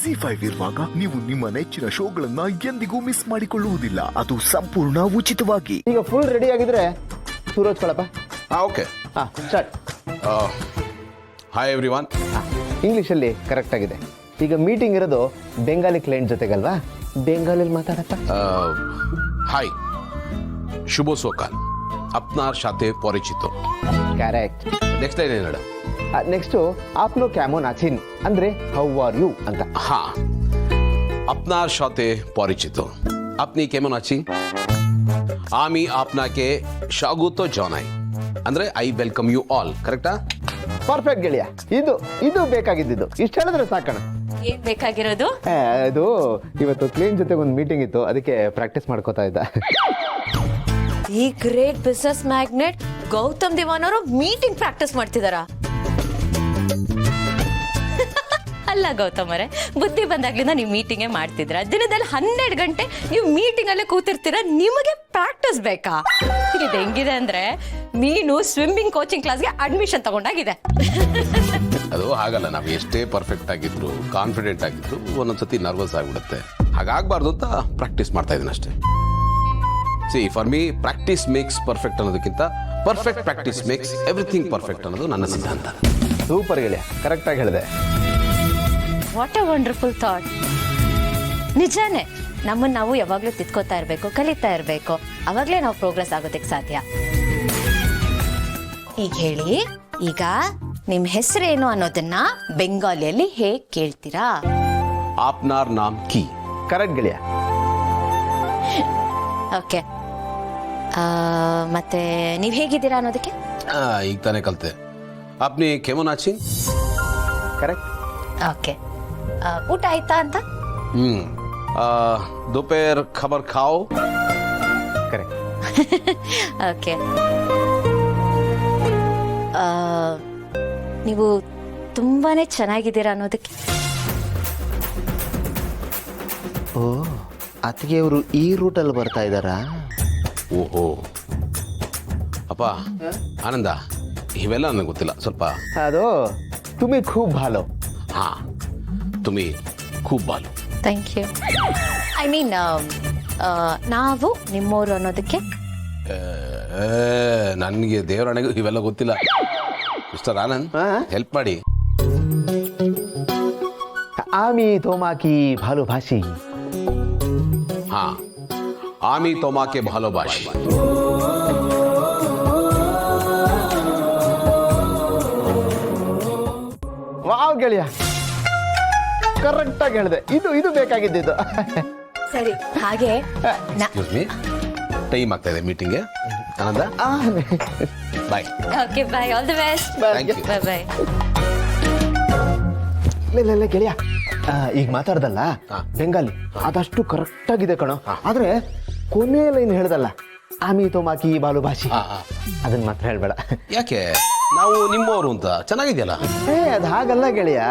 ZEE5 ಇರುವಾಗ ನೀವು ನಿಮ್ಮ ನೆಚ್ಚಿನ ಶೋಗಳನ್ನ ಎಂದಿಗೂ ಮಿಸ್ ಮಾಡಿಕೊಳ್ಳುವುದಿಲ್ಲ. ಅದು ಸಂಪೂರ್ಣ ಉಚಿತವಾಗಿ. ಈಗ ಫುಲ್ ರೆಡಿ ಆಗಿದ್ರೆ ಸೂರಜ್ ಕಳಪ್ಪ. Okay start. Hi everyone. ಇಂಗ್ಲೀಷಲ್ಲಿ ಕರೆಕ್ಟ್ ಆಗಿದೆ. ಈಗ ಮೀಟಿಂಗ್ ಇರೋದು ಬೆಂಗಾಲಿ ಕ್ಲೈಂಟ್ ಜೊತೆಗಲ್ವಾ? ಬೆಂಗಾಲಿಲಿ ಮಾತಾಡಪ್ಪ. ಹಾಯ್, ಶುಭ ಸೋಕಾಲ್, ಅಪ್ನಾರ್ ಶಾತೆ ಪರಿಚಿತ. ಕರೆಕ್ಟ್. ನೆಕ್ಸ್ಟ್ ಲೈನ್ ಏನು? ನೆಕ್ಸ್ಟು ಆಪ್ನೋ ಕ್ಯಾಮೋನ್ ಅಚಿನ್ ಅಂದ್ರೆ ಹೌ ಆರ್ ಯು ಅಂತ. ಹಾ, ಅಪ್ನಾರ್ ಶಾತೆ ಪರಿಚಿತ, আপনি কেমন আছি? আমি আপনাকে স্বাগত জানাই ಅಂದ್ರೆ ಐ ವೆಲ್ಕಮ್ ಯು ಆಲ್. ಕರೆಕ್ಟಾ? ಪರ್ಫೆಕ್ಟ್ ಗೆಳೆಯ. ಇದು ಬೇಕಾಗಿದ್ದು. ಇಷ್ಟು ಹೇಳಿದ್ರೆ ಸಾಕಣ. ಏನ್ ಬೇಕಾಗಿರೋದು? ಅದು ಇವತ್ತು ಕ್ಲೀನ್ ಜೊತೆ ಒಂದು ಮೀಟಿಂಗ್ ಇತ್ತು, ಅದಕ್ಕೆ ಪ್ರಾಕ್ಟೀಸ್ ಮಾಡ್ಕೋತಾ ಇದ್ದ. ಈ ಗ್ರೇಟ್ ಬಿಸ್ನೆಸ್ ಮ್ಯಾಗ್ನೆಟ್ ಗೌತಮ್ ದಿವಾನ್ ಅವರು ಮೀಟಿಂಗ್ ಪ್ರಾಕ್ಟೀಸ್ ಮಾಡ್ತಿದಾರ? ಅಲ್ಲ ಗೌತಮ್ ಅವರೇ, ಬುದ್ಧಿ ಬಂದಾಗ್ಲಿಂದ ನೀವು ಮೀಟಿಂಗೇ ಮಾಡ್ತಿದ್ರ. ದಿನದಲ್ಲಿ 12 ಗಂಟೆ ನೀವು ಮೀಟಿಂಗ್ ಅಲ್ಲೇ ಕೂತಿರ್ತೀರ, ನಿಮಗೆ ಪ್ರಾಕ್ಟೀಸ್ ಬೇಕಾ? ಇದು ಹೆಂಗಿದೆ ಅಂದ್ರೆ ನೀನು ಸ್ವಿಮ್ಮಿಂಗ್ ಕೋಚಿಂಗ್ ಕ್ಲಾಸ್ಗೆ ಅಡ್ಮಿಷನ್ ತಗೊಂಡಾಗಿದೆ. ಅದು ಹಾಗಲ್ಲ, ನಾವು ಎಷ್ಟೇ ಪರ್ಫೆಕ್ಟ್ ಆಗಿದ್ರು, ಕಾನ್ಫಿಡೆಂಟ್ ಆಗಿದ್ರು, ಒಂದೊಂದ್ಸತಿ ನರ್ವಸ್ ಆಗಿಬಿಡುತ್ತೆ. ಹಾಗಾಗಬಾರ್ದು ಅಂತ ಪ್ರಾಕ್ಟೀಸ್ ಮಾಡ್ತಾ ಇದ್ದೀನಿ ಅಷ್ಟೇ. See, for me practice makes perfect ಅನ್ನೋದಕ್ಕಿಂತ perfect practice makes everything perfect ಅನ್ನೋದು ನನ್ನ ಸಿದ್ಧಾಂತ. ಸೂಪರ್ ಗೆಳೆಯ, ಕರೆಕ್ಟಾಗಿ ಹೇಳಿದೆ. What a wonderful thought. ನಿಜಾನೇ, ನಮ್ಮನ್ನು ನಾವು ಯಾವಾಗಲೂ ತಿದ್ಕೋತಾ ಇರಬೇಕು, ಕಲಿತಾ ಇರಬೇಕು. ಅವಾಗಲೇ ನಾವು ಪ್ರೋಗ್ರೆಸ್ ಆಗೋದಕ್ಕೆ ಸಾಧ್ಯ. ಈಗ ಹೇಳಿ, ಈಗ ನಿಮ್ಮ ಹೆಸರೇನು ಅನ್ನೋದನ್ನ ಬೆಂಗಾಲಿಯಲ್ಲಿ ಹೇಗೆ ಕೇಳ್ತೀರಾ? ಆಪ್ನಾರ್ ನಾಮ್ ಕಿ. ಕರೆಕ್ಟ್ ಗೆಳೆಯ. ಓಕೆ, ಮತ್ತೆ ನೀವು ಹೇಗಿದ್ದೀರಾ ಅನ್ನೋದಕ್ಕೆ? ಈಗ ತಾನೇ ಕಲಿತೆ. ಅಪ್ನಿ ಕೆಮನ್ ಆಚಿ. ಕರೆಕ್ಟ್. ಓಕೆ, ಊಟ ಆಯ್ತಾ ಅಂತ? ದೋಪೇರ್ ಖಬರ್ ಖಾओ. ಕರೆಕ್ಟ್. ಓಕೆ, ನೀವು ತುಂಬಾನೇ ಚೆನ್ನಾಗಿದ್ದೀರಾ ಅನ್ನೋದಕ್ಕೆ? ಓ, ಅತ್ತಿಗೆ ಅವರು ಈ ರೂಟಲ್ಲಿ ಬರ್ತಾ ಇದ್ದಾರಾ? ಓಹೋ ಅಪ್ಪ ಆನಂದ, ಇವೆಲ್ಲ ನನಗೆ ಗೊತ್ತಿಲ್ಲ. ಸ್ವಲ್ಪ ಅದು ತುಮಿ ಖೂಬ್ ಭಾಲೋ. ಹಾ, ತುಮಿ ಖೂಬ್ ಬಾಲು. Thank you. ಐ ಮೀನ್, ನಾವು ನಿಮ್ಮೋರು ಅನ್ನೋದಕ್ಕೆ? ನನಗೆ ದೇವರಣೆಗೂ ಇವೆಲ್ಲ ಗೊತ್ತಿಲ್ಲ. ಮಿಸ್ಟರ್ ಆನಂದ್, ಹೆಲ್ಪ್ ಮಾಡಿ. ಆಮಿ ತೋಮಾಕಿ ಭಾಲು ಭಾಷಿ. ಹಾ, ಆಮಿ ತೋಮಾಕೆ ಭಾಲೋ ಭಾಷಿ. ವಾವ್ ಗೆಳೆಯ, ಕರೆಕ್ಟಾಗಿ ಹೇಳಿದೆ. ಇದು ಬೇಕಾಗಿದ್ದು. ಸರಿ, ಹಾಗೆ ಎಕ್ಸ್ಕ್ಯೂಸ್ ಮೀ, ಟೈಮ್ ಆಗ್ತಾ ಇದೆ ಮೀಟಿಂಗ್ಗೆ. Ananda, bye. Okay, bye, all the best. Thank you. Bye bye. ಇಲ್ಲ ಗೆಳೆಯ, ಈಗ ಮಾತಾಡ್ದಲ್ಲ ಬೆಂಗಾಲಿ, ಅದಷ್ಟು ಕರೆಕ್ಟ್ ಆಗಿದೆ ಕಣೋ. ಆದ್ರೆ ಕೊನೆ ಲೈನ್ ಹೇಳ್ದಲ್ಲ, ಆಮಿ ತೋಮಾಕಿ ಬಾಲು ಭಾಷಿ, ಅದನ್ನ ಮಾತ್ರ ಹೇಳ್ಬೇಡ. ಯಾಕೆ? ನಾವು ನಿಮ್ಮವರು ಅಂತ ಚೆನ್ನಾಗಿದೆಯಲ್ಲ. ಅದು ಹಾಗಲ್ಲ ಗೆಳೆಯ.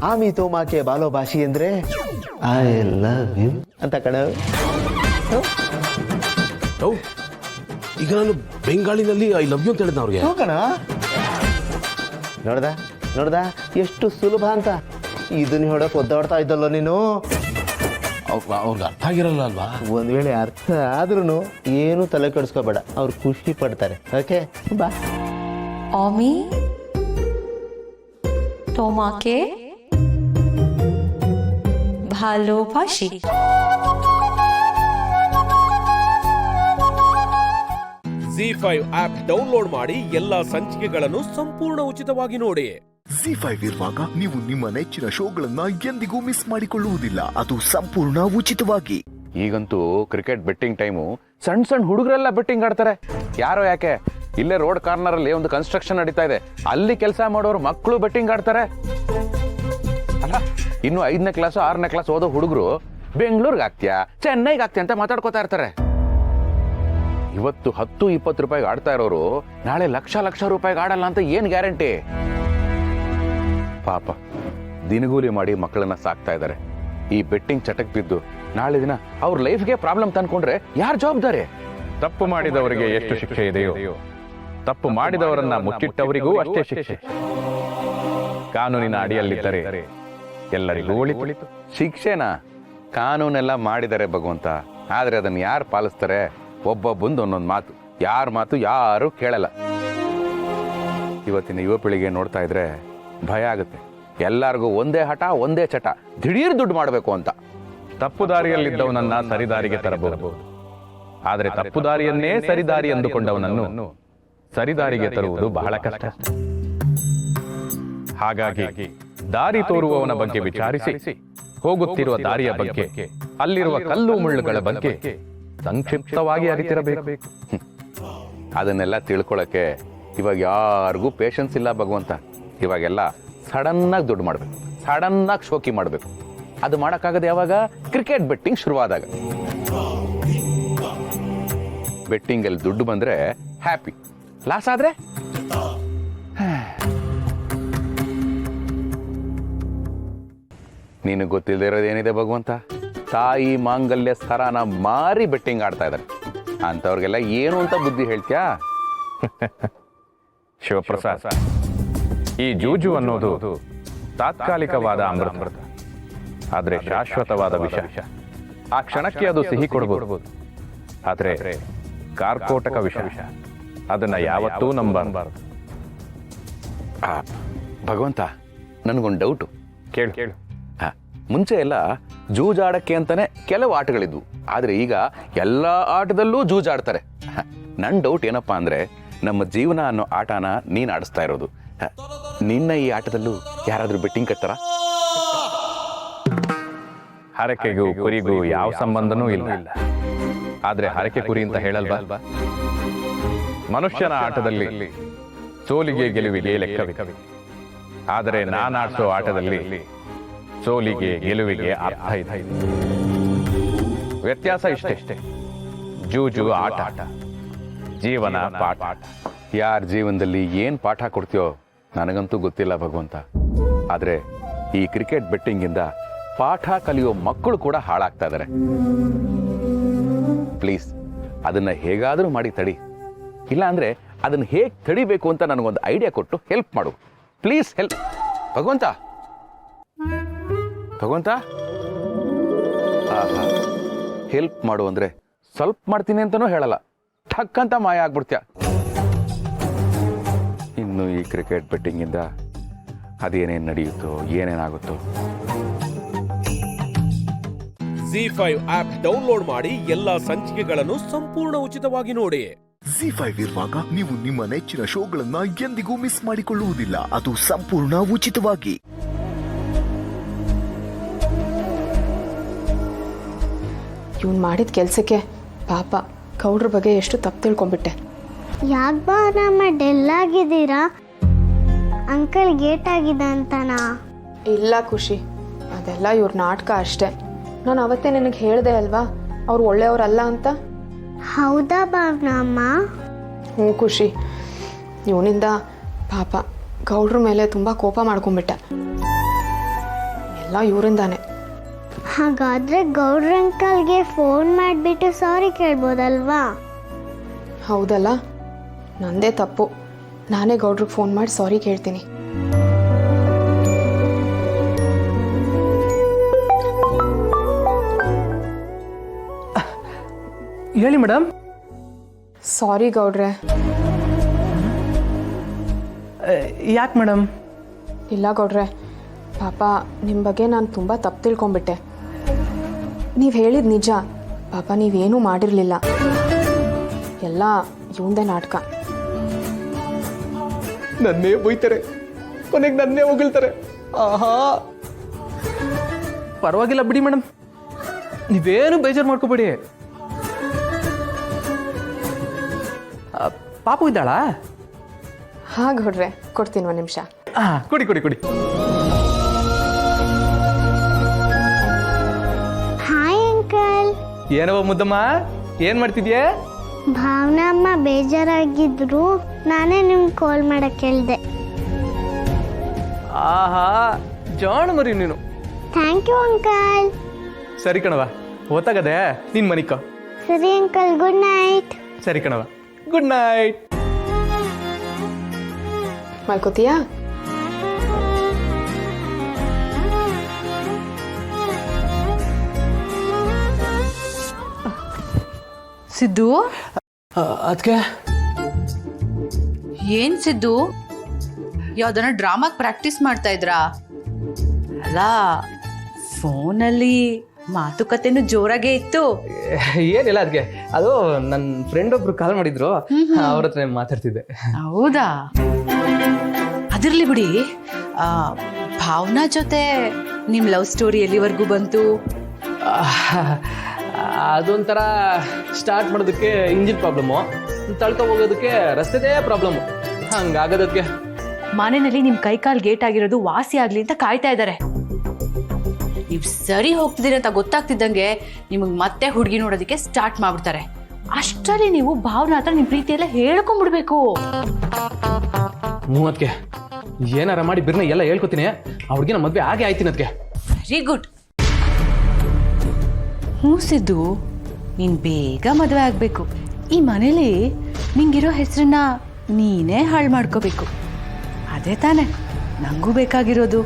ಆಮಿ ತೋಮಾಕೆ ಬಾಲೋ ಭಾಷಿ ಅಂದ್ರೆ ಐ ಲವ್ ಯು ಅಂತ ಕಣ. ಈಗ ನಾನು ಬೆಂಗಾಳಿನಲ್ಲಿ ಐ ಲವ್ ಯು ಅಂತ ಹೇಳಿದ್ನ ಅವ್ರಿಗೆ. ಕಣ, ನೋಡ್ದ ಎಷ್ಟು ಸುಲಭ ಅಂತ. ಇದನ್ನ ಹೇಳಕ್ ಒದ್ದಾಡ್ತಾ ಇದ್ದಲ್ಲ ನೀನು. ಅವ್ರಿಗೆ ಅರ್ಥ ಆಗಿರಲ್ಲ ಅಲ್ವಾ? ಒಂದ್ ವೇಳೆ ಅರ್ಥ ಆದ್ರೂ ಏನು ತಲೆ ಕೆಡಿಸ್ಕೋಬೇಡ, ಅವ್ರು ಖುಷಿ ಪಡ್ತಾರೆ. ಓಕೆ, ಬಾ. ಆಮಿ ತೋಮಾಕೆ ಭಾಲೋಭಾಷಿ. ZEE5 ಆಪ್ ಡೌನ್ಲೋಡ್ ಮಾಡಿ ಎಲ್ಲಾ ಸಂಚಿಕೆಗಳನ್ನು ಸಂಪೂರ್ಣ ಉಚಿತವಾಗಿ ನೋಡಿ. ZEE5 ಇರುವಾಗ ನೀವು ನಿಮ್ಮ ನೆಚ್ಚಿನ ಶೋಗಳನ್ನ ಎಂದಿಗೂ ಮಿಸ್ ಮಾಡಿಕೊಳ್ಳುವುದಿಲ್ಲ. ಅದು ಸಂಪೂರ್ಣ ಉಚಿತವಾಗಿ. ಈಗಂತೂ ಕ್ರಿಕೆಟ್ ಬೆಟ್ಟಿಂಗ್ ಟೈಮು. ಸಣ್ಣ ಹುಡುಗರೆಲ್ಲ ಬೆಟ್ಟಿಂಗ್ ಆಡ್ತಾರೆ. ಯಾರೋ ಯಾಕೆ, ಇಲ್ಲೇ ರೋಡ್ ಕಾರ್ನರ್ ಅಲ್ಲಿ ಒಂದು ಕನ್ಸ್ಟ್ರಕ್ಷನ್ ನಡೀತಾ ಇದೆ, ಅಲ್ಲಿ ಕೆಲಸ ಮಾಡೋರು ಮಕ್ಕಳು ಬೆಟ್ಟಿಂಗ್ ಆಡ್ತಾರೆ. ಅಲ್ಲ, ಇನ್ನು 5ನೇ ಕ್ಲಾಸ್ 6ನೇ ಕ್ಲಾಸ್ ಓದೋ ಹುಡುಗರು ಬೆಂಗಳೂರಿಗೆ ಆಗ್ತೀಯಾ, ಚೆನ್ನೈಗೆ ಆಗ್ತೀಯ ಅಂತ ಮಾತಾಡ್ಕೋತಾ ಇರ್ತಾರೆ. ಇವತ್ತು 10-20 ರೂಪಾಯಿಗೆ ಆಡ್ತಾ ಇರೋರು ನಾಳೆ ಲಕ್ಷ ರೂಪಾಯಿಗೆ ಆಡಲ್ಲ ಅಂತ ಏನ್ ಗ್ಯಾರಂಟಿ? ಪಾಪ ದಿನಗೂಲಿ ಮಾಡಿ ಮಕ್ಕಳನ್ನ ಸಾಕ್ತಾ ಇದ್ದಾರೆ. ಈ ಬೆಟ್ಟಿಂಗ್ ಚಟಕ್ ಬಿದ್ದು ನಾಳೆ ದಿನ ಅವ್ರ ಲೈಫ್ಗೆ ಪ್ರಾಬ್ಲಮ್ ತಂದ್ಕೊಂಡ್ರೆ ಯಾರು ಜವಾಬ್ದಾರಿ? ತಪ್ಪು ಮಾಡಿದವರಿಗೆ ಎಷ್ಟು ಶಿಕ್ಷೆ ಇದೆಯೋ, ತಪ್ಪು ಮಾಡಿದವರನ್ನ ಮುಚ್ಚಿಟ್ಟವರಿಗೂ ಅಷ್ಟೇ ಶಿಕ್ಷೆ. ಕಾನೂನಿನ ಅಡಿಯಲ್ಲಿದ್ದರೆ ಎಲ್ಲರಿಗೂ ಒಳಿತು. ಶಿಕ್ಷೆನ ಕಾನೂನೆಲ್ಲ ಮಾಡಿದ್ದಾರೆ ಭಗವಂತ, ಆದರೆ ಅದನ್ನು ಯಾರು ಪಾಲಿಸ್ತಾರೆ? ಒಬ್ಬೊಬ್ಬಂದು ಒಂದೊಂದು ಮಾತು, ಯಾರ ಮಾತು ಯಾರು ಕೇಳಲ್ಲ. ಇವತ್ತಿನ ಯುವ ಪೀಳಿಗೆ ನೋಡ್ತಾ ಇದ್ರೆ ಭಯ ಆಗುತ್ತೆ. ಎಲ್ಲರಿಗೂ ಒಂದೇ ಹಠ, ಒಂದೇ ಚಟ, ದಿಢೀರ್ ದುಡ್ಡು ಮಾಡಬೇಕು ಅಂತ. ತಪ್ಪು ದಾರಿಯಲ್ಲಿದ್ದವನನ್ನ ಸರಿದಾರಿಗೆ ತರಬಹುದು, ಆದರೆ ತಪ್ಪು ದಾರಿಯನ್ನೇ ಸರಿದಾರಿ ಎಂದುಕೊಂಡವನನ್ನು ಸರಿದಾರಿಗೆ ತರುವುದು ಬಹಳ ಕಷ್ಟ. ಹಾಗಾಗಿ ದಾರಿ ತೋರುವವನ ಬಗ್ಗೆ ವಿಚಾರಿಸಿ, ಹೋಗುತ್ತಿರುವ ದಾರಿಯ ಬಗ್ಗೆ, ಅಲ್ಲಿರುವ ಕಲ್ಲು ಮುಳ್ಳುಗಳ ಬಗ್ಗೆ ಸಂಕ್ಷಿಪ್ತವಾಗಿ ಅರಿತಿರಬೇಕು. ಅದನ್ನೆಲ್ಲ ತಿಳ್ಕೊಳಕ್ಕೆ ಇವಾಗ ಯಾರಿಗೂ ಪೇಷನ್ಸ್ ಇಲ್ಲ ಭಗವಂತ. ಇವಾಗೆಲ್ಲ ಸಡನ್ನಾಗಿ ದುಡ್ಡು ಮಾಡಬೇಕು, ಸಡನ್ನಾಗಿ ಶೋಕಿ ಮಾಡಬೇಕು. ಅದು ಮಾಡೋಕ್ಕಾಗದು ಯಾವಾಗ? Cricket betting ಶುರುವಾದಾಗ. ಬೆಟ್ಟಿಂಗಲ್ಲಿ ದುಡ್ಡು ಬಂದರೆ ಹ್ಯಾಪಿ, ಲಾಸ್ ಆದರೆ ನೀನು ಗೊತ್ತಿಲ್ಲದೆ ಇರೋದೇನಿದೆ ಭಗವಂತ? ತಾಯಿ ಮಾಂಗಲ್ಯ ಸ್ಥರಾನ ಮಾರಿ ಬೆಟ್ಟಿಂಗ್ ಆಡ್ತಾ ಇದ್ದಾರೆ. ಅಂಥವ್ರಿಗೆಲ್ಲ ಏನು ಅಂತ ಬುದ್ಧಿ ಹೇಳ್ತ್ಯಾ? ಶಿವಪ್ರಸಾದ್, ಈ ಜೂಜು ಅನ್ನೋದು ತಾತ್ಕಾಲಿಕವಾದ ಅಮೃತ, ಆದರೆ ಶಾಶ್ವತವಾದ ವಿಷ. ಆ ಕ್ಷಣಕ್ಕೆ ಅದು ಸಿಹಿ ಕೊಡಬಹುದು, ಆದರೆ ಕಾರ್ಕೋಟಕ ವಿಷ, ಅದನ್ನ ಯಾವತ್ತೂ ನಂಬಬಾರದು. ಭಗವಂತ, ನನಗೊಂದು ಡೌಟು. ಕೇಳು. ಮುಂಚೆ ಎಲ್ಲ ಜೂಜಾಡಕ್ಕೆ ಅಂತಾನೆ ಕೆಲವು ಆಟಗಳಿದ್ವು, ಆದರೆ ಈಗ ಎಲ್ಲ ಆಟದಲ್ಲೂ ಜೂಜಾಡ್ತಾರೆ. ನನ್ನ ಡೌಟ್ ಏನಪ್ಪ ಅಂದ್ರೆ, ನಮ್ಮ ಜೀವನ ಅನ್ನೋ ಆಟನ ನೀನು ಆಡಿಸ್ತಾ ಇರೋದು. ನಿನ್ನ ಈ ಆಟದಲ್ಲೂ ಯಾರಾದ್ರೂ ಬೆಟ್ಟಿಂಗ್ ಕಟ್ತಾರ? ಹರಕೆಗೂ ಕುರಿಗೂ ಯಾವ ಸಂಬಂಧನೂ ಇಲ್ಲ. ಆದ್ರೆ ಹರಕೆ ಕುರಿ ಅಂತ ಹೇಳಲ್ವಾ? ಮನುಷ್ಯನ ಆಟದಲ್ಲಿ ಸೋಲಿಗೆ ಗೆಲುವಿಗೆ ಲೆಕ್ಕವಿದೆ, ಆದರೆ ನಾನಾಡ್ಸೋ ಆಟದಲ್ಲಿ ಸೋಲಿಗೆ ಗೆಲುವಿಗೆ ಅರ್ಥ ಇದೆ. ವ್ಯತ್ಯಾಸ ಇಷ್ಟೇ, ಜೂಜು ಆಟ, ಜೀವನ ಪಾಠ. ಯಾರ ಜೀವನದಲ್ಲಿ ಏನು ಪಾಠ ಕೊಡ್ತೀಯೋ ನನಗಂತೂ ಗೊತ್ತಿಲ್ಲ ಭಗವಂತ. ಆದರೆ ಈ ಕ್ರಿಕೆಟ್ ಬೆಟ್ಟಿಂಗಿಂದ ಪಾಠ ಕಲಿಯೋ ಮಕ್ಕಳು ಕೂಡ ಹಾಳಾಗ್ತಾ ಇದ್ದಾರೆ. ಪ್ಲೀಸ್ ಅದನ್ನ ಹೇಗಾದರೂ ಮಾಡಿ ತಡಿ, ಇಲ್ಲ ಅಂದ್ರೆ ಅದನ್ನ ಹೇಗೆ ತಡಿಬೇಕು ಅಂತ ನನಗೊಂದು ಐಡಿಯಾ ಕೊಟ್ಟು ಹೆಲ್ಪ್ ಮಾಡು. ಪ್ಲೀಸ್ ಹೆಲ್ಪ್ ಭಗವಂತ. ಭಗವಂತ, ಹೆಲ್ಪ್ ಮಾಡು ಅಂದ್ರೆ ಸ್ವಲ್ಪ ಮಾಡ್ತೀನಿ ಅಂತನೂ ಹೇಳಲ್ಲ, ಠಕ್ ಅಂತ ಮಾಯ ಆಗ್ಬಿಡ್ತ್ಯಾ. ಇನ್ನು ಈ ಕ್ರಿಕೆಟ್ ಬೆಟ್ಟಿಂಗಿಂದ ಅದೇನೇನು ನಡೆಯುತ್ತೋ, ಏನೇನಾಗುತ್ತೋ. ZEE5 ಆಪ್ ಡೌನ್ಲೋಡ್ ಮಾಡಿ ಎಲ್ಲಾ ಸಂಚಿಕೆಗಳನ್ನು ಸಂಪೂರ್ಣ ಉಚಿತವಾಗಿ ನೋಡಿ. ZEE5 ಇರುವಾಗ ನೀವು ನಿಮ್ಮ ನೆಚ್ಚಿನ ಶೋಗಳನ್ನ ಎಂದಿಗೂ ಮಿಸ್ ಮಾಡಿಕೊಳ್ಳುವುದಿಲ್ಲ, ಅದು ಸಂಪೂರ್ಣ ಉಚಿತವಾಗಿ. ಇವ್ನು ಮಾಡಿದ ಕೆಲಸಕ್ಕೆ ಪಾಪ ಗೌಡ್ರ ಬಗ್ಗೆ ಎಷ್ಟು ತಪ್ಪು ತಿಳ್ಕೊಂಡ್ಬಿಟ್ಟೆ. ಯಾಕೆ ಬಾರಮ್ಮ ಡೆಲ್ ಆಗಿದ್ದೀರಾ? ಅಂಕಲ್ ಗೇಟ್ ಆಗಿದೆ ಅಂತನಾ? ಇಲ್ಲ ಖುಷಿ, ಅದೆಲ್ಲ ಇವ್ರ ನಾಟಕ ಅಷ್ಟೇ. ನಾನು ಅವತ್ತೇ ನಿನಗೆ ಹೇಳಿದೆ ಅಲ್ವಾ ಅವ್ರು ಒಳ್ಳೆಯವರಲ್ಲ ಅಂತ. ಹೌದಾ ಭಾವನಮ್ಮ? ಹ್ಞೂ ಖುಷಿ, ಇವನಿಂದ ಪಾಪ ಗೌಡ್ರ ಮೇಲೆ ತುಂಬ ಕೋಪ ಮಾಡ್ಕೊಂಡ್ಬಿಟ್ಟೆ. ಎಲ್ಲ ಇವರಿಂದಾನೆ. ಹಾಗಾದ್ರೆ ಗೌಡ್ರ ಅಂಕಲ್ಗೆ ಫೋನ್ ಮಾಡಿಬಿಟ್ಟು ಸಾರಿ ಕೇಳ್ಬೋದಲ್ವಾ? ಹೌದಲ್ಲ, ನಂದೇ ತಪ್ಪು. ನಾನೇ ಗೌಡ್ರಿಗೆ ಫೋನ್ ಮಾಡಿ ಸಾರಿ ಕೇಳ್ತೀನಿ. ಹೇಳಿ ಮೇಡಮ್. ಸಾರಿ ಗೌಡ್ರೆ. ಯಾಕೆ ಮೇಡಮ್? ಇಲ್ಲ ಗೌಡ್ರೆ, ಪಾಪ ನಿಮ್ಮ ಬಗ್ಗೆ ನಾನು ತುಂಬ ತಪ್ಪು ತಿಳ್ಕೊಂಬಿಟ್ಟೆ. ನೀವು ಹೇಳಿದ ನಿಜ, ಪಾಪ ನೀವೇನೂ ಮಾಡಿರಲಿಲ್ಲ, ಎಲ್ಲ ಇವಂದೇ ನಾಟಕ. ನನ್ನೇ ಬೈತಾರೆ, ಕೊನೆಗೆ ನನ್ನೇ ಹೊಗಳ್ತಾರೆ. ಆಹಾ, ಪರವಾಗಿಲ್ಲ ಬಿಡಿ ಮೇಡಮ್, ನೀವೇನು ಬೇಜಾರು ಮಾಡ್ಕೋಬೇಡಿ. ಪಾಪು ಇದ್ದಾಳಾ? ಹಾಂ ಗೌಡ್ರೆ, ಕೊಡ್ತೀನಿ ಒಂದು ನಿಮಿಷ. ಕುಡಿ ಕುಡಿ ಕುಡಿ. Hi uncle. ಏನವ ಮುದ್ದಮ್ಮ, ಏನ್ ಮಾಡ್ತಿದ್ಯಾ? ಭಾವನಮ್ಮ ಬೇಜಾರಾಗಿದ್ರು, ನಾನೇ ನಿಮ್ಗೆ ಕಾಲ್ ಮಾಡಕ್ಕೆ ಹೇಳಿದೆ. ಆಹಾ, ಜಾಣ ಮರಿ ನೀನು. Thank you uncle. ಸರಿ ಕಣವ, ಓತಾಗದೆ ನಿನ್ ಮನಿಕ. ಸರಿ ಅಂಕಲ್, ಗುಡ್ ನೈಟ್. ಸರಿ ಕಣವ, ಗುಡ್ ನೈಟ್. ಮಲ್ಕೋತೀಯಾ? ಸಿದ್ದು, ಅದಕ್ಕೆ ಏನ್ ಸಿದ್ದು, ಯಾವ್ದನ್ನ ಡ್ರಾಮಾಗ್ ಪ್ರಾಕ್ಟೀಸ್ ಮಾಡ್ತಾ ಇದ್ರಾ? ಅಲ್ಲ, ಫೋನಲ್ಲಿ ಮಾತುಕತೆನೂ ಜೋರಾಗೇ ಇತ್ತು. ಏನಿಲ್ಲ ಅದಕ್ಕೆ, ಅದು ನನ್ನ ಫ್ರೆಂಡ್ ಒಬ್ರು ಕಾಲ್ ಮಾಡಿದ್ರು, ಅವ್ರ ಹತ್ರ ಮಾತಾಡ್ತಿದ್ದೆ. ಹೌದಾ? ಅದಿರ್ಲಿ ಬಿಡಿ, ಭಾವನಾ ಜೊತೆ ನಿಮ್ ಲವ್ ಸ್ಟೋರಿ ಎಲ್ಲಿವರೆಗೂ ಬಂತು? ಅದೊಂಥರ ಸ್ಟಾರ್ಟ್ ಮಾಡೋದಕ್ಕೆ ಇಂಜಿನ್ ಪ್ರಾಬ್ಲಮ್ಮು, ತಳ್ಕೊ ಹೋಗೋದಕ್ಕೆ ರಸ್ತೆದೇ ಪ್ರಾಬ್ಲಮ್ಮು, ಹಂಗಾಗೋದಕ್ಕೆ. ಮನೆಯಲ್ಲಿ ನಿಮ್ ಕೈಕಾಲ್ ಗೇಟ್ ಆಗಿರೋದು ವಾಸಿ ಆಗ್ಲಿ ಅಂತ ಕಾಯ್ತಾ ಇದ್ದಾರೆ. ನೀವ್ ಸರಿ ಹೋಗ್ತಿದ್ದೀರಿ ಅಂತ ಗೊತ್ತಾಗ್ತಿದ್ದಂಗೆ ನಿಮಗ್ ಮತ್ತೆ ಹುಡುಗಿ ನೋಡೋದಕ್ಕೆ ಸ್ಟಾರ್ಟ್ ಮಾಡ್ಬಿಡ್ತಾರೆ. ಅಷ್ಟರಲ್ಲಿ ನೀವು ಭಾವನಾ ಹತ್ರ ನಿಮ್ ಪ್ರೀತಿ ಎಲ್ಲ ಹೇಳ್ಕೊಂಡ್ಬಿಡ್ಬೇಕು. ಅದಕ್ಕೆ ಏನಾರ ಮಾಡಿ ಬಿರ್ನ ಎಲ್ಲ ಹೇಳ್ಕೊತೀನಿ, ಆ ಹುಡುಗಿನ ಮದ್ವೆ ಹಾಗೆ ಆಯ್ತೀನಿ ಅದಕ್ಕೆ. Very good. ಸಿದ್ದು, ನೀನ್ ಬೇಗ ಮದುವೆ ಆಗ್ಬೇಕು. ಈ ಮನೇಲಿ ನಿಂಗಿರೋ ಹೆಸರನ್ನ ನೀನೇ ಹಾಳು ಮಾಡ್ಕೋಬೇಕು. ಅದೇ ತಾನೆ ನಂಗೂ ಬೇಕಾಗಿರೋದು.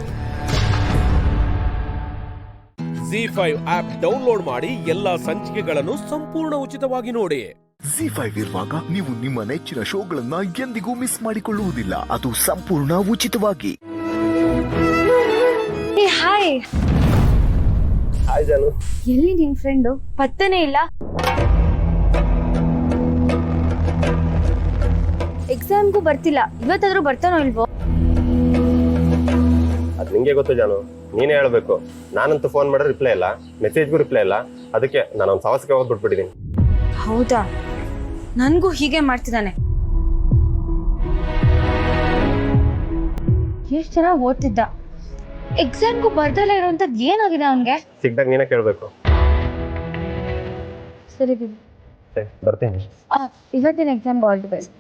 Z5 ಆಪ್ ಡೌನ್ಲೋಡ್ ಮಾಡಿ ಎಲ್ಲಾ ಸಂಚಿಕೆಗಳನ್ನು ಸಂಪೂರ್ಣ ಉಚಿತವಾಗಿ ನೋಡಿ. Z5 ಇರುವಾಗ ನೀವು ನಿಮ್ಮ ನೆಚ್ಚಿನ ಶೋಗಳನ್ನ ಎಂದಿಗೂ ಮಿಸ್ ಮಾಡಿಕೊಳ್ಳುವುದಿಲ್ಲ. ಅದು ಸಂಪೂರ್ಣ ಉಚಿತವಾಗಿ. ಹಾಯ್ ಹಾಯ್ ಜಾನು. ಎಲ್ಲಿ ನಿನ್ ಫ್ರೆಂಡು? ಪತ್ತೆನೇ ಇಲ್ಲ. ಎಕ್ಸಾಮ್ಗೂ ಬರ್ತಿಲ್ಲ. ಇವತ್ತಾದ್ರೂ ಬರ್ತಾನೋ ಇಲ್ವೋ? ಅದು ನಿಂಗೆ ಗೊತ್ತು ಜಾನು, ನೀನೇ ಹೇಳ್ಬೇಕು. ನಾನಂತೂ ಫೋನ್ ಮಾಡಿದ್ರೆ ರಿಪ್ಲೈ ಇಲ್ಲ, ಮೆಸೇಜ್ಗೂ ರಿಪ್ಲೈ ಇಲ್ಲ. ಅದಕ್ಕೆ ನಾನು ಒಂದು ಸವಾಸಕ್ಕೆ ಹೋಗ್ಬಿಟ್ಬಿಟ್ಟಿದ್ದೀನಿ. ಹೌದಾ? ನನ್ಗೂ ಹೀಗೆ ಮಾಡ್ತಿದ್ದಾನೆ. ಎಷ್ಟು ಚೆನ್ನಾಗಿ ಓದ್ತಿದ್ದ, ಎಕ್ಸಾಮ್ಗೂ ಬರ್ದಲ್ಲ ಇರೋಂಥದ್ದು ಏನಾಗಿದೆ ಅವನ್ಗೆ? ಸಿಕ್ದಾಗ ನೀನೇ ಕೇಳಬೇಕು. ಸರಿ ಬರ್ತೀನಿ. ಇವತ್ತಿನ exam all the best.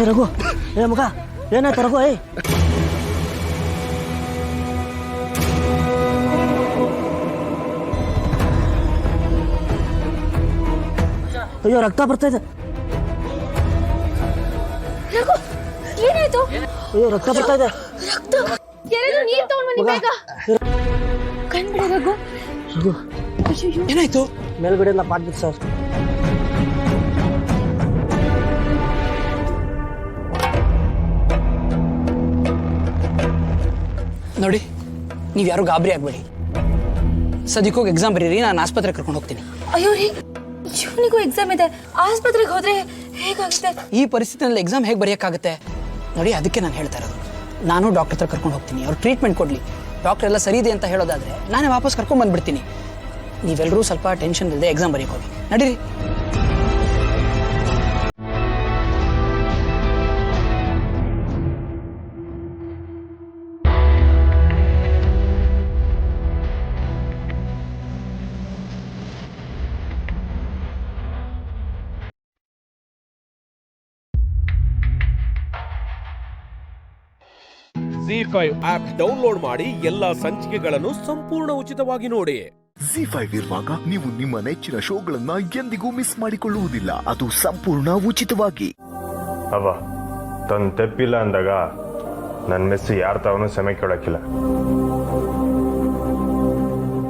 Raghu, ಏ ಮಗ, ಏನಾಯ್ತು ರಘು? ಅಯ್ಯೋ, ರಕ್ತ ಬರ್ತಾ ಇದೆ. ಏನಾಯ್ತು? ಅಯ್ಯೋ, ರಕ್ತ ಬರ್ತಾ ಇದೆ. ನೀರ್ ತಗೊಂಡ್ ಬನ್ನಿ ಬೇಗ. ಕಣ್ಬಿಡಿ ರಘು. ರಘು, ಏನಾಯ್ತು? ಮೇಲ್ಗಡೆ ಎಲ್ಲ ಪಾಟ್ ಬಿತ್ತು ಸರ್. ನೋಡಿ, ನೀವು ಯಾರು ಗಾಬರಿ ಆಗಬೇಡಿ. ಸದ್ಯಕ್ಕೆ ಎಕ್ಸಾಮ್ ಬರೀರಿ, ನಾನು ಆಸ್ಪತ್ರೆಗೆ ಕರ್ಕೊಂಡು ಹೋಗ್ತೀನಿ. ಅಯ್ಯೋ ರೀ, ಇವನಿಗೂ ಎಕ್ಸಾಮ್ ಇದೆ, ಆಸ್ಪತ್ರೆಗೆ ಹೋದ್ರೆ ಹೇಗಾಗುತ್ತೆ? ಈ ಪರಿಸ್ಥಿತಿನಲ್ಲಿ ಎಕ್ಸಾಮ್ ಹೇಗೆ ಬರೆಯೋಕ್ಕಾಗುತ್ತೆ? ನೋಡಿ, ಅದಕ್ಕೆ ನಾನು ಹೇಳ್ತಾ ಇರೋದು, ನಾನು ಡಾಕ್ಟರ್ ಹತ್ರ ಕರ್ಕೊಂಡು ಹೋಗ್ತೀನಿ. ಅವ್ರು ಟ್ರೀಟ್ಮೆಂಟ್ ಕೊಡಲಿ. ಡಾಕ್ಟರ್ ಎಲ್ಲ ಸರಿ ಇದೆ ಅಂತ ಹೇಳೋದಾದ್ರೆ ನಾನೇ ವಾಪಸ್ ಕರ್ಕೊಂಡು ಬಂದ್ಬಿಡ್ತೀನಿ. ನೀವೆಲ್ಲರೂ ಸ್ವಲ್ಪ ಟೆನ್ಷನ್ ಇಲ್ಲದೆ ಎಕ್ಸಾಮ್ ಬರೆಯೋಕೆ ಹೋಗಿ. ನಡೀರಿ. Z5 ಆಪ್ ಡೌನ್ಲೋಡ್ ಮಾಡಿ ಎಲ್ಲಾ ಸಂಚಿಕೆಗಳನ್ನು ಸಂಪೂರ್ಣ ಉಚಿತವಾಗಿ ನೋಡಿ. Z5 ಇರುವಾಗ ನೀವು ನಿಮ್ಮ ನೆಚ್ಚಿನ ಶೋಗಳನ್ನ ಎಂದಿಗೂ ಮಿಸ್ ಮಾಡಿಕೊಳ್ಳುವುದಿಲ್ಲ. ಅದು ಸಂಪೂರ್ಣ ಉಚಿತವಾಗಿ. ಅವ ತನ್ನ ತೆಪ್ಪಿಲ್ಲ ಅಂದಾಗ ನನ್ನ ಮೆಸ್ಸಿ ಯಾರ ತಾವನು ಸಮಯ ಕೇಳಕ್ಕಿಲ್ಲ.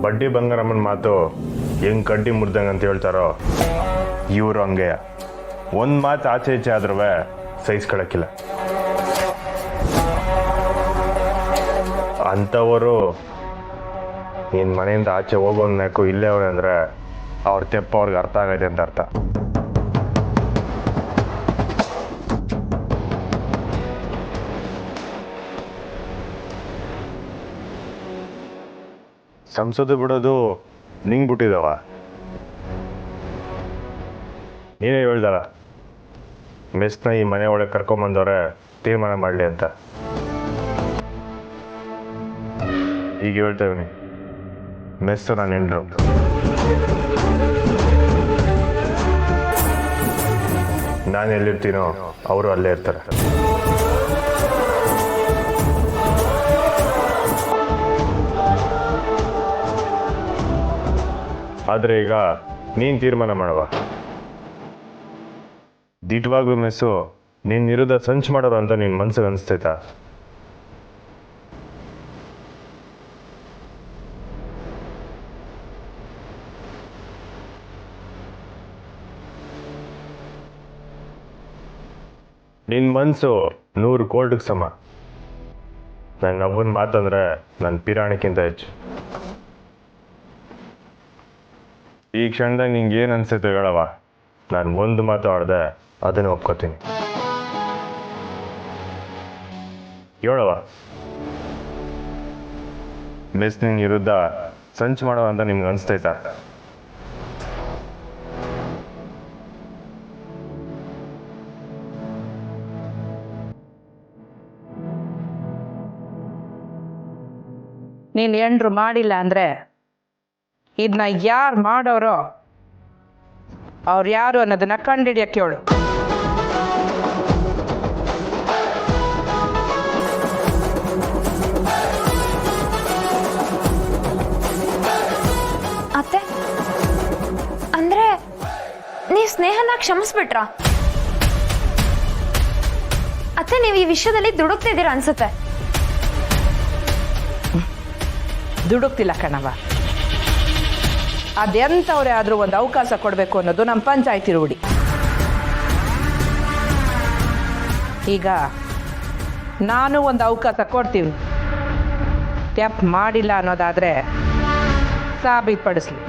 ಬಡ್ಡಿ ಬಂಗಾರಮ್ಮನ ಮಾತು ಹೆಂಗ್ ಕಡ್ಡಿ ಮುರಿದಂಗ ಅಂತ ಹೇಳ್ತಾರೋ, ಇವರು ಹಂಗೆ ಒಂದ್ ಮಾತು ಆಚೆ ಈಚೆ ಆದ್ರೂ ಸಹಿಸ್ಕೊಳಕ್ಕಿಲ್ಲ. ಅಂಥವರು ನಿನ್ನ ಮನೆಯಿಂದ ಆಚೆ ಹೋಗೋನ್ಯಾಕು ಇಲ್ಲೇ ಅವ್ರೆ ಅಂದರೆ ಅವ್ರ ತೆಪ್ಪ ಅವ್ರಿಗೆ ಅರ್ಥ ಆಗೈತೆ ಅಂತ ಅರ್ಥ. ಸಂಸದು ಬಿಡೋದು ನಿಂಗೆ ಬಿಟ್ಟಿದವ. ನೀನೇ ಹೇಳ್ದಲ್ಲ ಮೆಸ್ನ ಈ ಮನೆ ಒಳಗೆ ಕರ್ಕೊಂಬಂದವ್ರೆ ತೀರ್ಮಾನ ಮಾಡಲಿ ಅಂತ. ಈಗ ಹೇಳ್ತೇವೆ ಮೆಸ್ಸು ನಾನು ಹೆಂಡ್ರು. ನಾನು ಎಲ್ಲಿರ್ತೀನೋ ಅವರು ಅಲ್ಲೇ ಇರ್ತಾರೆ. ಆದರೆ ಈಗ ನೀನು ತೀರ್ಮಾನ ಮಾಡುವ. ದಿಟ್ವಾಗ್ಲೂ ಮೆಸ್ಸು ನೀನು ವಿರುದ್ಧ ಸಂಚು ಮಾಡೋರು ಅಂತ ನಿನ್ನ ಮನ್ಸಿಗೆ ಅನಿಸ್ತೈತಾ? ನಿನ್ನ ಮನಸ್ಸು 100 ಕೋಟಿಗೆ ಸಮ. ನನ್ನ ಒಬ್ಬನ ಮಾತಂದ್ರೆ ನನ್ನ ಪಿರಾಣಿಕ್ಕಿಂತ ಹೆಚ್ಚು. ಈ ಕ್ಷಣದಾಗ ನಿಂಗೆ ಏನು ಅನ್ಸುತ್ತೆ ಹೇಳವ, ನಾನು ಒಂದು ಮಾತು ಆಡ್ದೆ ಅದನ್ನು ಒಪ್ಕೋತೀನಿ. ಹೇಳವ, ಮಿಸ್ ನಿನ್ನ ವಿರುದ್ಧ ಸಂಚು ಮಾಡೋ ಅಂತ ನಿಮ್ಗೆ ಅನಿಸ್ತೈತಾ? ನೀನು ಎಂಡ್ರು ಮಾಡಿಲ್ಲ ಅಂದರೆ ಇದನ್ನ ಯಾರು ಮಾಡೋರೋ ಅವ್ರು ಯಾರು ಅನ್ನೋದನ್ನ ಕಂಡುಹಿಡಿಯಕ್ಕೆ ಹೇಳು. ಅತ್ತೆ ಅಂದ್ರೆ ನೀವು ಸ್ನೇಹನ ಕ್ಷಮಿಸ್ಬಿಟ್ರಾ? ಅತ್ತೆ ನೀವು ಈ ವಿಷಯದಲ್ಲಿ ದುಡುಕ್ತಿದ್ದೀರಾ ಅನ್ಸುತ್ತೆ. ದುಡುಕ್ತಿಲ್ಲ ಕಣವ. ಅದೆಂಥವ್ರೆ ಆದರೂ ಒಂದು ಅವಕಾಶ ಕೊಡಬೇಕು ಅನ್ನೋದು ನಮ್ಮ ಪಂಚಾಯತಿ ರೂಢಿ. ಈಗ ನಾನು ಒಂದು ಅವಕಾಶ ಕೊಡ್ತೀವಿ. ತಪ್ಪು ಮಾಡಿಲ್ಲ ಅನ್ನೋದಾದರೆ ಸಾಬೀತುಪಡಿಸ್ಲಿ.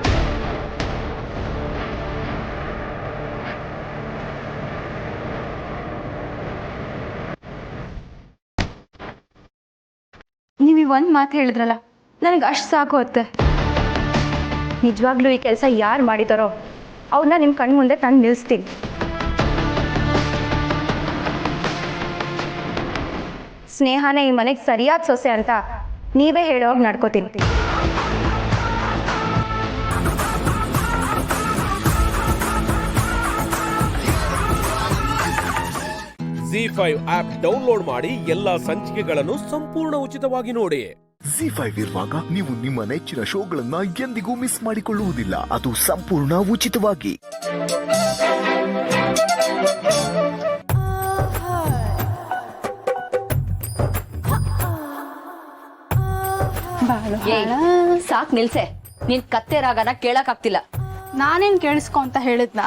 ನೀವು ಒಂದು ಮಾತು ಹೇಳಿದ್ರಲ್ಲ, ನನಗೆ ಅಷ್ಟು ಸಾಕು ಅತ್ತೆ. ನಿಜವಾಗ್ಲೂ ಈ ಕೆಲಸ ಯಾರು ಮಾಡಿದಾರೋ ಅವ್ರನ್ನ ನಿಮ್ಮ ಕಣ್ಣು ಮುಂದೆ ತಂದು ನಿಲ್ಲಿಸ್ತೀನಿ. ಸ್ನೇಹನೇ ಈ ಮನೆಗೆ ಸರಿಯಾದ ಸೊಸೆ ಅಂತ ನೀವೇ ಹೇಳೋವಾಗ ನಡ್ಕೋತೀನಿ. ZEE5 ಆಪ್ ಡೌನ್ಲೋಡ್ ಮಾಡಿ ಎಲ್ಲಾ ಸಂಚಿಕೆಗಳನ್ನು ಸಂಪೂರ್ಣ ಉಚಿತವಾಗಿ ನೋಡಿ. ZEE5 ಇರುವಾಗ ನೀವು ನಿಮ್ಮ ನೆಚ್ಚಿನ ಶೋಗಳನ್ನ ಎಂದಿಗೂ ಮಿಸ್ ಮಾಡಿಕೊಳ್ಳುವುದಿಲ್ಲ. ಅದು ಸಂಪೂರ್ಣ ಉಚಿತವಾಗಿ. ಸಾಕ್ ನಿಲ್ಸೆ. ನೀನ್ ಕತ್ತೆ ರಾಗನ ಕೇಳಕ್ ಆಗ್ತಿಲ್ಲ. ನಾನೇನು ಕೇಳಿಸ್ಕೊ ಅಂತ ಹೇಳಿದ್ನಾ?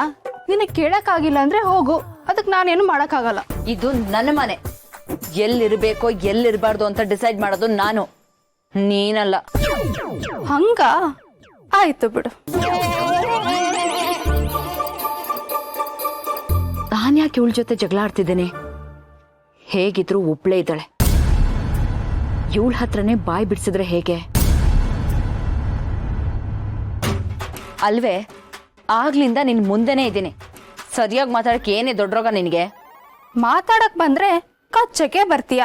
ನಿನಗೆ ಕೇಳಕ್ಕಾಗಿಲ್ಲ ಅಂದ್ರೆ ಹೋಗು, ಅದಕ್ಕೆ ನಾನೇನು ಮಾಡೋಕ್ಕಾಗಲ್ಲ. ಇದು ನನ್ನ ಮನೆ. ಎಲ್ಲಿರ್ಬೇಕೋ ಎಲ್ಲಿರ್ಬಾರ್ದು ಅಂತ ಡಿಸೈಡ್ ಮಾಡೋದು ನಾನು, ನೀನಲ್ಲ. ಹಂಗ ಆಯ್ತು ಬಿಡು. ನಾನ್ಯಾಕೆ ಇವಳ ಜೊತೆ ಜಗಳ ಆಡ್ತಿದ್ದೇನೆ? ಹೇಗಿದ್ರು ಒಬ್ಳೇ ಇದ್ದಾಳೆ. ಇವಳ ಹತ್ರನೇ ಬಾಯ್ ಬಿಡ್ಸಿದ್ರೆ ಹೇಗೆ ಅಲ್ವೇ? ಆಗ್ಲಿಂದ ನಿನ್ ಮುಂದೆನೇ ಇದ್ದೀನಿ. ಸರಿಯಾಗಿ ಮಾತಾಡಕ್ಕೆ ಏನೇ ದೊಡ್ಡರೋಗ ನಿನಗೆ? ಮಾತಾಡಕ್ ಬಂದ್ರೆ ಕಚ್ಚಕ್ಕೆ ಬರ್ತೀಯ.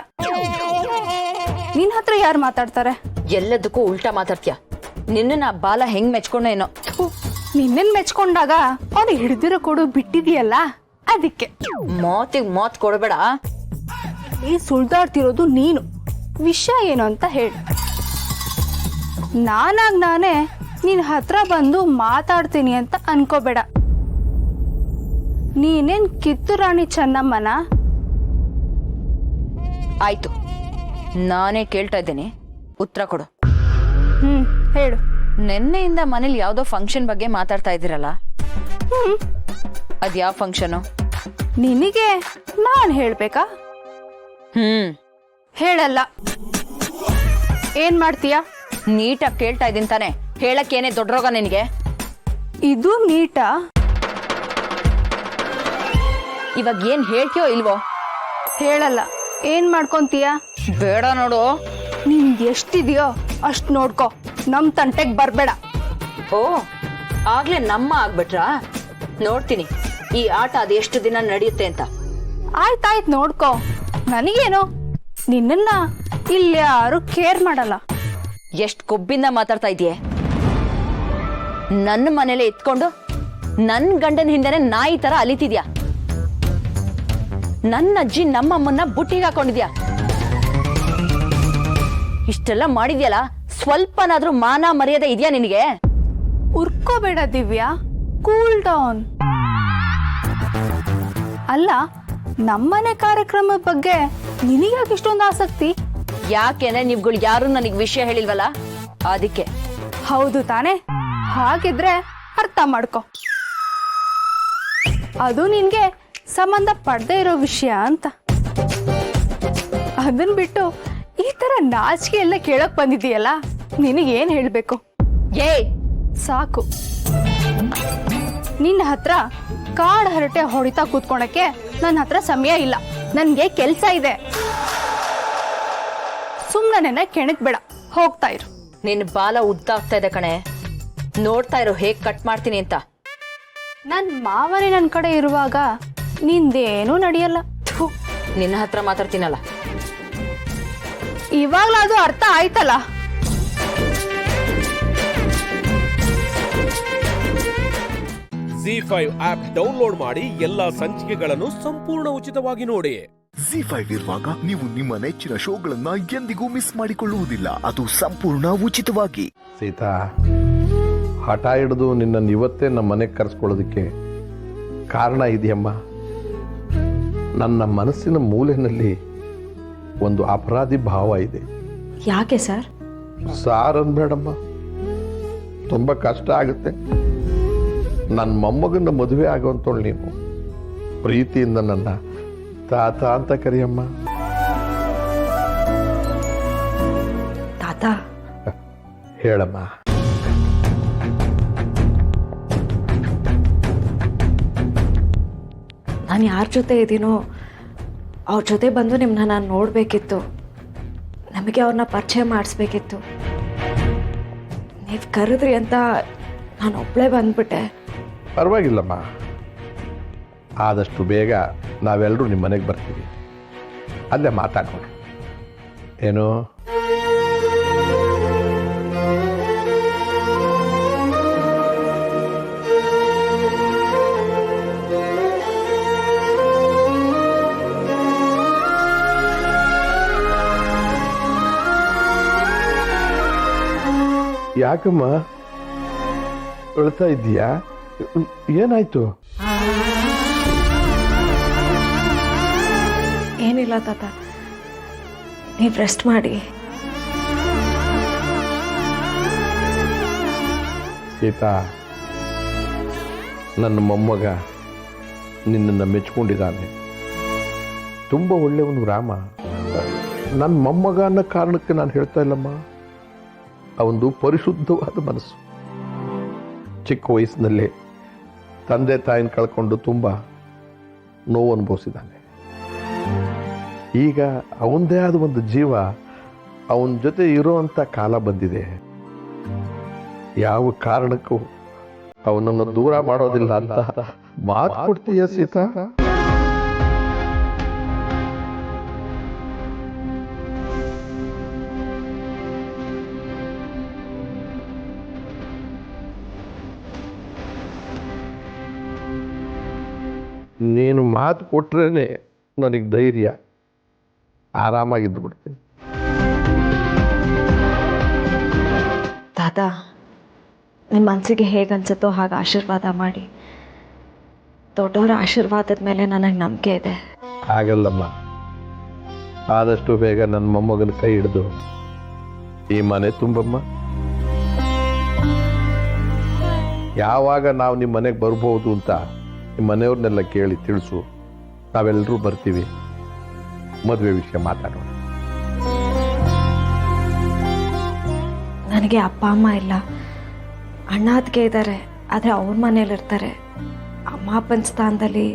ನಿನ್ ಹತ್ರ ಯಾರು ಮಾತಾಡ್ತಾರೆ? ಎಲ್ಲದಕ್ಕೂ ಉಲ್ಟಾ ಮಾತಾಡ್ತೀಯ. ನಿನ್ನ ಬಾಲ ಹೆಂಗ್ ಮೆಚ್ಕೊಂಡ ಏನೋ. ನಿನ್ನನ್ ಮೆಚ್ಕೊಂಡಾಗ ಅವ್ನು ಹಿಡ್ದಿರೋ ಕೊಡು ಬಿಟ್ಟಿದೀಯಲ್ಲ, ಅದಕ್ಕೆ. ಮಾತಿಗೆ ಮಾತ್ ಕೊಡಬೇಡ. ಈ ಸುಳ್ದಾಡ್ತಿರೋದು ನೀನು. ವಿಷಯ ಏನು ಅಂತ ಹೇಳಿ. ನಾನೇ ನಿನ್ ಹತ್ರ ಬಂದು ಮಾತಾಡ್ತೀನಿ ಅಂತ ಅನ್ಕೋಬೇಡ. ನೀನೇನ್ ಕಿತ್ತು ರಾಣಿ ಚೆನ್ನಮ್ಮನ? ಆಯ್ತು, ನಾನೇ ಕೇಳ್ತಾ ಇದ್ದೀನಿ, ಉತ್ತರ ಕೊಡು. ಹೇಳು. ನಿನ್ನೆಯಿಂದ ಮನೇಲಿ ಯಾವ್ದೋ ಫಂಕ್ಷನ್ ಬಗ್ಗೆ ಮಾತಾಡ್ತಾ ಇದ್ದೀರಲ್ಲ, ಅದ್ ಯಾವ ಫಂಕ್ಷನು? ನಿನಗೆ ನಾನ್ ಹೇಳ್ಬೇಕಾ? ಹೇಳಲ್ಲ. ಏನ್ ಮಾಡ್ತೀಯಾ? ನೀಟಾಗಿ ಕೇಳ್ತಾ ಇದ್ದೀನಿ ತಾನೆ, ಹೇಳಕ್ಕೇನೆ ದೊಡ್ಡ ರೋಗ ನಿನಗೆ? ಇದು ನೀಟಾ? ಇವಾಗ ಏನ್ ಹೇಳ್ತೀಯೋ ಇಲ್ವೋ? ಹೇಳಲ್ಲ. ಏನ್ ಮಾಡ್ಕೊಂತೀಯ? ಬೇಡ ನೋಡು. ನಿನ್ಗೆ ಎಷ್ಟಿದೆಯೋ ಅಷ್ಟು ನೋಡ್ಕೊ, ನಮ್ ತಂಟೆಗ್ ಬರ್ಬೇಡ. ಓ, ಆಗ್ಲೇ ನಮ್ಮ ಆಗ್ಬಿಟ್ರಾ? ನೋಡ್ತೀನಿ ಈ ಆಟ ಅದು ಎಷ್ಟು ದಿನ ನಡೆಯುತ್ತೆ ಅಂತ. ಆಯ್ತಾಯ್ತು ನೋಡ್ಕೊ, ನನಗೇನು, ನಿನ್ನ ಇಲ್ಲಿ ಯಾರು ಕೇರ್ ಮಾಡಲ್ಲ. ಎಷ್ಟು ಕೊಬ್ಬಿಂದ ಮಾತಾಡ್ತಾ ಇದೀಯ? ನನ್ನ ಮನೇಲೆ ಇತ್ಕೊಂಡು ನನ್ನ ಗಂಡನ ಹಿಂದೆನೆ ನಾಯಿ ತರ ಅಲಿತಿದ್ಯಾ. ನನ್ನ ಅಜ್ಜಿ ನಮ್ಮಮ್ಮನ್ನ ಬುಟ್ಟಿಗೆ ಹಾಕೊಂಡಿದ್ಯಾ. ಇಷ್ಟೆಲ್ಲ ಮಾಡಿದ್ಯಲ್ಲ, ಸ್ವಲ್ಪನಾದ್ರೂ ಮಾನ ಮರ್ಯಾದೆ ಇದೆಯಾ ನಿನಗೆ? ಉರ್ಕೋಬೇಡ ದಿವ್ಯಾ, ಕೂಲ್ ಡೌನ್. ಅಲ್ಲ, ನಮ್ಮನೆ ಕಾರ್ಯಕ್ರಮದ ಬಗ್ಗೆ ನಿನಗ್ಯಾಕೆ ಇಷ್ಟೊಂದು ಆಸಕ್ತಿ? ಯಾಕೆಂದ್ರೆ ನೀವುಗಳು ಯಾರು ನನಗೆ ವಿಷಯ ಹೇಳಿಲ್ವಲ್ಲ, ಅದಕ್ಕೆ. ಹೌದು ತಾನೆ? ಹಾಗಿದ್ರೆ ಅರ್ಥ ಮಾಡ್ಕೊ, ಅದು ನಿನ್ಗೆ ಸಂಬಂಧ ಪಡದೆ ಇರೋ ವಿಷಯ ಅಂತ. ಅದನ್ ಬಿಟ್ಟು ಈ ತರ ನಾಚಿಕೆ ಎಲ್ಲ ಕೇಳಕ್ ಬಂದಿದೀಯಲ್ಲ, ನಿನಗೇನ್ ಹೇಳ್ಬೇಕು? ಸಾಕು, ನಿನ್ನ ಹತ್ರ ಕಾಡ್ ಹರಟೆ ಹೊಡಿತಾ ಕೂತ್ಕೊಳಕ್ಕೆ ನನ್ನ ಹತ್ರ ಸಮಯ ಇಲ್ಲ. ನನ್ಗೆ ಕೆಲ್ಸ ಇದೆ. ಸುಮ್ಮನೆ ಕೆಣಕ್ ಬೇಡ, ಹೋಗ್ತಾ ಇರು. ನಿನ್ನ ಬಾಲ ಉದ್ದ ಆಗ್ತಾ ಇದೆ ಕಣೆ, ನೋಡ್ತಾ ಇರೋ ಹೇಗ್ ಕಟ್ ಮಾಡ್ತೀನಿ ಅಂತ. ನನ್ ಮಾವನೇ ನನ್ ಕಡೆ ಇರುವಾಗ ನಿಂದೇನೂ ನಡೆಯಲ್ಲ. ನಿನ್ನ ಹತ್ರ ಮಾತಾಡ್ತೀನಲ್ಲ. ಇವಾಗ್ಲಾದು ಅರ್ಥ ಆಯ್ತಲ್ಲ. Z5 ಆಪ್ ಡೌನ್ಲೋಡ್ ಮಾಡಿ ಎಲ್ಲಾ ಸಂಚಿಕೆಗಳನ್ನು ಸಂಪೂರ್ಣ ಉಚಿತವಾಗಿ ನೋಡಿ. Z5 ಇರುವಾಗ ನೀವು ನಿಮ್ಮ ನೆಚ್ಚಿನ ಶೋಗಳನ್ನ ಎಂದಿಗೂ ಮಿಸ್ ಮಾಡಿಕೊಳ್ಳುವುದಿಲ್ಲ, ಅದು ಸಂಪೂರ್ಣ ಉಚಿತವಾಗಿ. ಸೀತಾ, ಹಠ ಹಿಡಿದು ನಿನ್ನನ್ನು ಇವತ್ತೇ ನಮ್ಮ ಮನೆಗೆ ಕರೆಸ್ಕೊಳ್ಳೋದಕ್ಕೆ ಕಾರಣ ಇದೆಯಮ್ಮ. ನನ್ನ ಮನಸ್ಸಿನ ಮೂಲೆಯಲ್ಲಿ ಒಂದು ಅಪರಾಧಿ ಭಾವ ಇದೆ. ಯಾಕೆ ಸರ್? ಸಾರ್ ಅನ್ಬೇಡಮ್ಮ, ತುಂಬ ಕಷ್ಟ ಆಗುತ್ತೆ. ನನ್ನ ಮೊಮ್ಮಗನ ಮದುವೆ ಆಗುವಂತೋಳು ನೀನು. ಪ್ರೀತಿಯಿಂದ ನನ್ನ ತಾತ ಅಂತ ಕರಿಯಮ್ಮ. ತಾತ ಹೇಳಮ್ಮ. ನಾನು ಯಾರ ಜೊತೆ ಇದ್ದೀನೋ ಅವ್ರ ಜೊತೆ ಬಂದು ನಿಮ್ಮನ್ನ ನಾನು ನೋಡಬೇಕಿತ್ತು. ನಮಗೆ ಅವ್ರನ್ನ ಪರಿಚಯ ಮಾಡಿಸ್ಬೇಕಿತ್ತು. ನೀವು ಕರೆದ್ರಿ ಅಂತ ನಾನು ಒಬ್ಬಳೇ ಬಂದ್ಬಿಟ್ಟೆ. ಪರವಾಗಿಲ್ಲಮ್ಮ, ಆದಷ್ಟು ಬೇಗ ನಾವೆಲ್ಲರೂ ನಿಮ್ಮ ಮನೆಗೆ ಬರ್ತೀವಿ. ಅಲ್ಲೇ ಮಾತಾಡೋಣ. ಏನು? ಯಾಕಮ್ಮ ಅಳ್ತಾ ಇದ್ದೀಯಾ? ಏನಾಯ್ತು? ಏನಿಲ್ಲ ತಾತ, ನೀವು ರೆಸ್ಟ್ ಮಾಡಿ. ಸೀತಾ, ನನ್ನ ಮೊಮ್ಮಗ ನಿನ್ನನ್ನು ಮೆಚ್ಕೊಂಡಿದ್ದಾನೆ. ತುಂಬ ಒಳ್ಳೆಯವನು ರಾಮ. ನನ್ನ ಮೊಮ್ಮಗ ಅನ್ನೋ ಕಾರಣಕ್ಕೆ ನಾನು ಹೇಳ್ತಾ ಇಲ್ಲಮ್ಮ. ಅವನದು ಪರಿಶುದ್ಧವಾದ ಮನಸ್ಸು. ಚಿಕ್ಕ ವಯಸ್ಸಿನಲ್ಲೇ ತಂದೆ ತಾಯಿನ ಕಳ್ಕೊಂಡು ತುಂಬ ನೋವು ಅನುಭವಿಸಿದ್ದಾನೆ. ಈಗ ಅವನದೇ ಆದ ಒಂದು ಜೀವ ಅವನ ಜೊತೆ ಇರೋವಂಥ ಕಾಲ ಬಂದಿದೆ. ಯಾವ ಕಾರಣಕ್ಕೂ ಅವನನ್ನು ದೂರ ಮಾಡೋದಿಲ್ಲ ಅಂತ ಮಾತು ಕೊಡ್ತೀಯ ಸೀತಾ? ನೀನು ಮಾತು ಕೊಟ್ರೇನೆ ನನಗೆ ಧೈರ್ಯ, ಆರಾಮಾಗಿದ್ದು ಬಿಡ್ತೀನಿ. ತಾತ, ನಿಮ್ಮ ಮನಸ್ಸಿಗೆ ಹೇಗೆ ಅನ್ಸುತ್ತೋ ಹಾಗೆ ಆಶೀರ್ವಾದ ಮಾಡಿ. ದೊಡ್ಡವರ ಆಶೀರ್ವಾದದ ಮೇಲೆ ನನಗೆ ನಂಬಿಕೆ ಇದೆ. ಆಗಲ್ಲಮ್ಮ, ಆದಷ್ಟು ಬೇಗ ನನ್ನ ಮೊಮ್ಮಗನ ಕೈ ಹಿಡಿದು ಈ ಮನೆ ತುಂಬಮ್ಮ. ಯಾವಾಗ ನಾವು ನಿಮ್ಮ ಮನೆಗೆ ಬರ್ಬೋದು ಅಂತ ನಿಮ್ಮ ಮನೆಯವ್ರನ್ನೆಲ್ಲ ಕೇಳಿ ತಿಳಿಸು. ನಾವೆಲ್ಲರೂ ಬರ್ತೀವಿ. ಮದುವೆ ವಿಷಯ ಮಾತಾಡೋಣ. ನನಗೆ ಅಪ್ಪ ಅಮ್ಮ ಇಲ್ಲ. ಅಣ್ಣ ಅತ್ತಿಗೆ ಇದ್ದಾರೆ, ಆದರೆ ಅವ್ರ ಮನೇಲಿರ್ತಾರೆ. ಅಮ್ಮ ಅಪ್ಪನ ಸ್ಥಾನದಲ್ಲಿ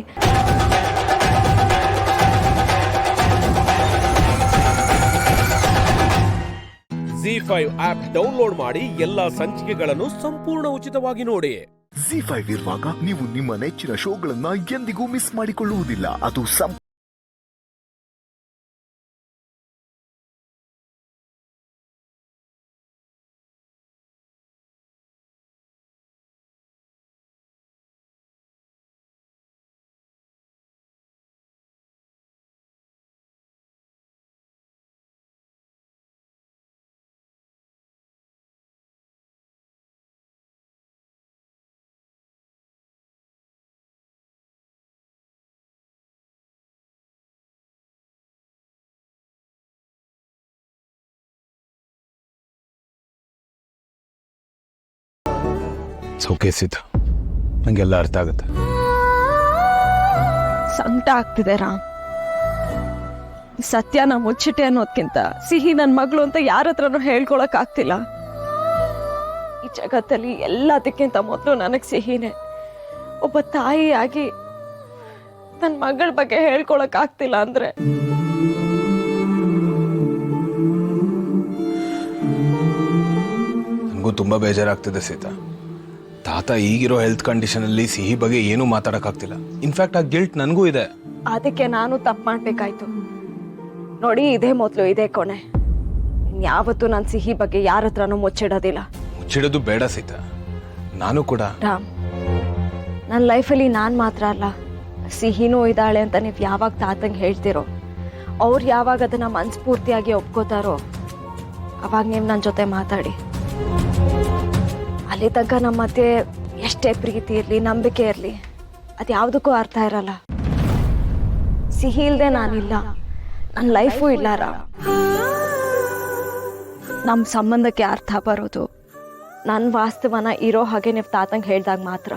Z5 ಆಪ್ ಡೌನ್ಲೋಡ್ ಮಾಡಿ ಎಲ್ಲಾ ಸಂಚಿಕೆಗಳನ್ನು ಸಂಪೂರ್ಣ ಉಚಿತವಾಗಿ ನೋಡಿ. Z5 ಇರುವಾಗ ನೀವು ನಿಮ್ಮ ನೆಚ್ಚಿನ ಶೋಗಳನ್ನ ಎಂದಿಗೂ ಮಿಸ್ ಮಾಡಿಕೊಳ್ಳುವುದಿಲ್ಲ. ಅದು ಓಕೆ ಸೀತಾ, ನಂಗೆಲ್ಲ ಅರ್ಥ ಆಗುತ್ತೆ. ಸಂಕಟ ಆಗ್ತಿದೆ ರಾಮ್. ಸತ್ಯನ ಮುಚ್ಚಿಟ್ಟೆ ಅನ್ನೋದ್ಕಿಂತ ಸಿಹಿ ನನ್ನ ಮಗಳು ಅಂತ ಯಾರ ಹತ್ರನೂ ಹೇಳ್ಕೊಳಕ್ ಆಗ್ತಿಲ್ಲ. ಈ ಜಗತ್ತಲ್ಲಿ ಎಲ್ಲದಕ್ಕಿಂತ ಮೊದಲು ನನಗೆ ಸಿಹಿನೇ. ಒಬ್ಬ ತಾಯಿಯಾಗಿ ನನ್ನ ಮಗಳ ಬಗ್ಗೆ ಹೇಳ್ಕೊಳಕ್ ಆಗ್ತಿಲ್ಲ ಅಂದ್ರೆ ನನಗೂ ತುಂಬಾ ಬೇಜಾರಾಗ್ತಿದೆ ಸೀತಾ. ತಾತ ಈಗಿರೋ ಹೆಲ್ತ್ ಕಂಡೀಷನ್ ಅಲ್ಲಿ ಸಿಹಿ ಬಗ್ಗೆ ಏನೂ ಮಾತಾಡಕ್ಕಾಗ್ತಿಲ್ಲ. ಇನ್ಫ್ಯಾಕ್ಟ್ ಆ ಗಿಲ್ಟ್ ನನಗೂ ಇದೆ. ಅದಕ್ಕೆ ನಾನು ತಪ್ಪು ಮಾಡ್ಬೇಕಾಯ್ತು ನೋಡಿ. ಇದೇ ಮೊದಲು, ಇದೇ ಕೊನೆ. ಯಾವತ್ತೂ ನಾನು ಸಿಹಿ ಬಗ್ಗೆ ಯಾರ ಹತ್ರನೂ ಮುಚ್ಚಿಡೋದಿಲ್ಲ. ಮುಚ್ಚಿಡೋದು ಬೇಡ ಸೀತಾ. ನಾನು ಕೂಡ ರಾಮ್, ನನ್ನ ಲೈಫಲ್ಲಿ ನಾನು ಮಾತ್ರ ಅಲ್ಲ, ಸಿಹಿನೂ ಇದ್ದಾಳೆ ಅಂತ ನೀವು ಯಾವಾಗ ತಾತಂಗೆ ಹೇಳ್ತಿರೋ, ಅವ್ರು ಯಾವಾಗ ಅದನ್ನ ಮನಸ್ಫೂರ್ತಿಯಾಗಿ ಒಪ್ಕೋತಾರೋ ಅವಾಗ ನೀವು ನನ್ನ ಜೊತೆ ಮಾತಾಡಿ. ಅಲ್ಲಿ ತನಕ ನಮ್ಮ ಮಧ್ಯೆ ಎಷ್ಟೇ ಪ್ರೀತಿ ಇರಲಿ, ನಂಬಿಕೆ ಇರಲಿ, ಅದು ಯಾವುದಕ್ಕೂ ಅರ್ಥ ಇರಲ್ಲ. ಸಿಹಿ ಇಲ್ಲದೆ ನಾನಿಲ್ಲ, ನನ್ನ ಲೈಫು ಇಲ್ಲ ರಾಮ್. ನಮ್ಮ ಸಂಬಂಧಕ್ಕೆ ಅರ್ಥ ಬರೋದು ನನ್ನ ವಾಸ್ತವನ ಇರೋ ಹಾಗೆ ನೀವು ತಾತಂಗೆ ಹೇಳ್ದಾಗ ಮಾತ್ರ.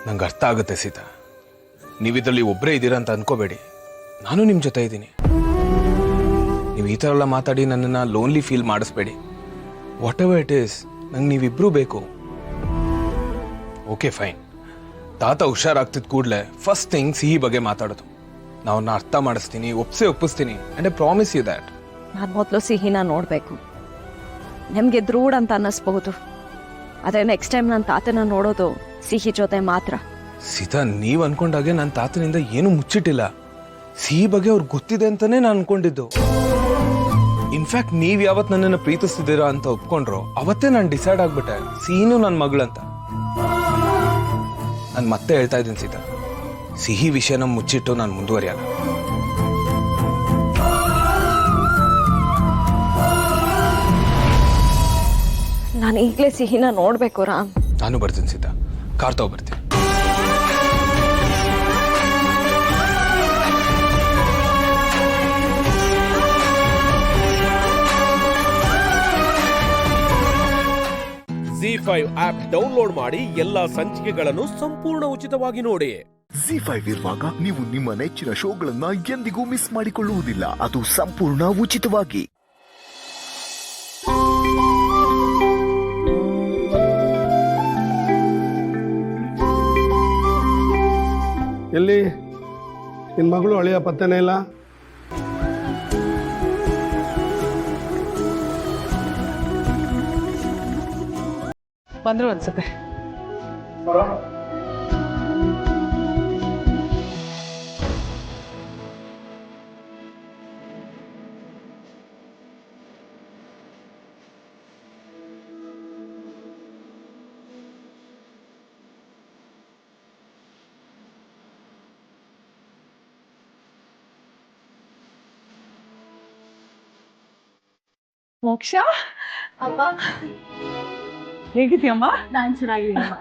ನಂಗೆ ಅರ್ಥ ಆಗುತ್ತೆ ಸೀತಾ. ನೀವಿದ್ರಲ್ಲಿ ಒಬ್ಬರೇ ಇದ್ದೀರಾ ಅಂತ ಅನ್ಕೋಬೇಡಿ. ನಾನು ನಿಮ್ಮ ಜೊತೆ ಇದ್ದೀನಿ. ನೀವು ಈ ಥರ ಎಲ್ಲ ಮಾತಾಡಿ ನನ್ನನ್ನು ಲೋನ್ಲಿ ಫೀಲ್ ಮಾಡಿಸ್ಬೇಡಿ. ವಾಟ್ ಎವರ್ ಇಟ್ ಈಸ್, ನಂಗೆ ನೀವಿಬ್ರೂ ಬೇಕು. Okay fine. ತಾತ ಹುಷಾರಾಗ್ತಿದ್ ಕೂಡಲೇ ಫಸ್ಟ್ ಥಿಂಗ್ ಸಿಹಿ ಬಗ್ಗೆ ಮಾತಾಡೋದು. ನಾವನ್ನ ಅರ್ಥ ಮಾಡಿಸ್ತೀನಿ, ಒಪ್ಪಿಸ್ತೀನಿ. And I promise you that. ನಾನು ಮೊದಲು ಸಿಹಿನ ನೋಡಬೇಕು. ನಿಮಗೆ ದ್ರೂಢ ಅಂತ ಅನ್ನಿಸ್ಬಹುದು, ಆದರೆ ನೆಕ್ಸ್ಟ್ ಟೈಮ್ ನನ್ನ ತಾತನ ನೋಡೋದು ಸಿಹಿ ಜೊತೆ ಮಾತ್ರ. ಸೀತಾ, ನೀವು ಅನ್ಕೊಂಡಾಗೆ ನನ್ನ ತಾತನಿಂದ ಏನು ಮುಚ್ಚಿಟ್ಟಿಲ್ಲ. ಸಿಹಿ ಬಗ್ಗೆ ಅವ್ರಿಗೆ ಗೊತ್ತಿದೆ ಅಂತಾನೆ ನಾನು ಅನ್ಕೊಂಡಿದ್ದು. ಇನ್ಫ್ಯಾಕ್ಟ್ ನೀವ್ ಯಾವತ್ ನನ್ನನ್ನು ಪ್ರೀತಿಸ್ತಿದ್ದೀರಾ ಅಂತ ಒಪ್ಕೊಂಡ್ರು ಅವತ್ತೇ ನಾನು ಡಿಸೈಡ್ ಆಗ್ಬಿಟ್ಟೆ ಸಿಹಿನೂ ನನ್ನ ಮಗಳಂತ. ನಾನು ಮತ್ತೆ ಹೇಳ್ತಾ ಇದ್ದೀನಿ ಸೀತಾ, ಸಿಹಿ ವಿಷಯನ ಮುಚ್ಚಿಟ್ಟು ನಾನು ಮುಂದುವರಿಯಲ್ಲ. ನಾನು ಈಗಲೇ ಸಿಹಿನ ನೋಡ್ಬೇಕು ರಾಮ್. ನಾನು ಬರ್ತೀನಿ ಸೀತಾ, ಕಾರ್ ತಗೊಬರ್ತೀನಿ. Z5 ಆಪ್ ಡೌನ್ಲೋಡ್ ಮಾಡಿ ಎಲ್ಲಾ ಸಂಚಿಕೆಗಳನ್ನು ಸಂಪೂರ್ಣ ಉಚಿತವಾಗಿ ನೋಡಿ. Z5 ಇರುವಾಗ ನೀವು ನಿಮ್ಮ ನೆಚ್ಚಿನ ಶೋಗಳನ್ನ ಎಂದಿಗೂ ಮಿಸ್ ಮಾಡಿಕೊಳ್ಳುವುದಿಲ್ಲ. ಅದು ಸಂಪೂರ್ಣ ಉಚಿತವಾಗಿ. ಎಲ್ಲಿ ನಿನ್ನ ಮಗಳು ಅಳಿಯ ಪತ್ತೆನೇ ಇಲ್ಲ? ಬಂದ್ರು ಅನ್ಸುತ್ತೆ. ಮೋಕ್ಷ ಅಮ್ಮ ಹೇಗಿದ್ಯಮ್ಮ? ನಾನು ಚೆನ್ನಾಗಿದ್ದೀನಮ್ಮ.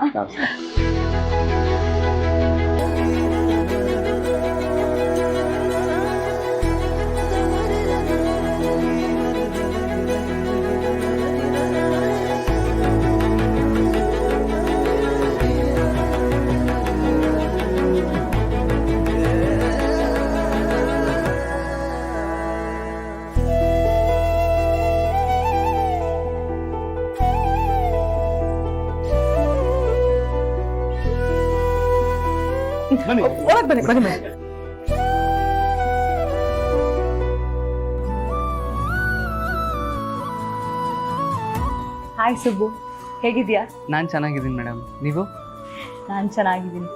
ಒಳಗೆ ಬನ್ನಿ ಬನ್ನಿ ಬನ್ನಿ. ಹಾಯ್ ಸುಬ್ಬು, ಹೇಗಿದ್ಯಾ? ನಾನು ಚೆನ್ನಾಗಿದ್ದೀನಿ ಮೇಡಮ್, ನೀವು? ನಾನು ಚೆನ್ನಾಗಿದ್ದೀನಿ.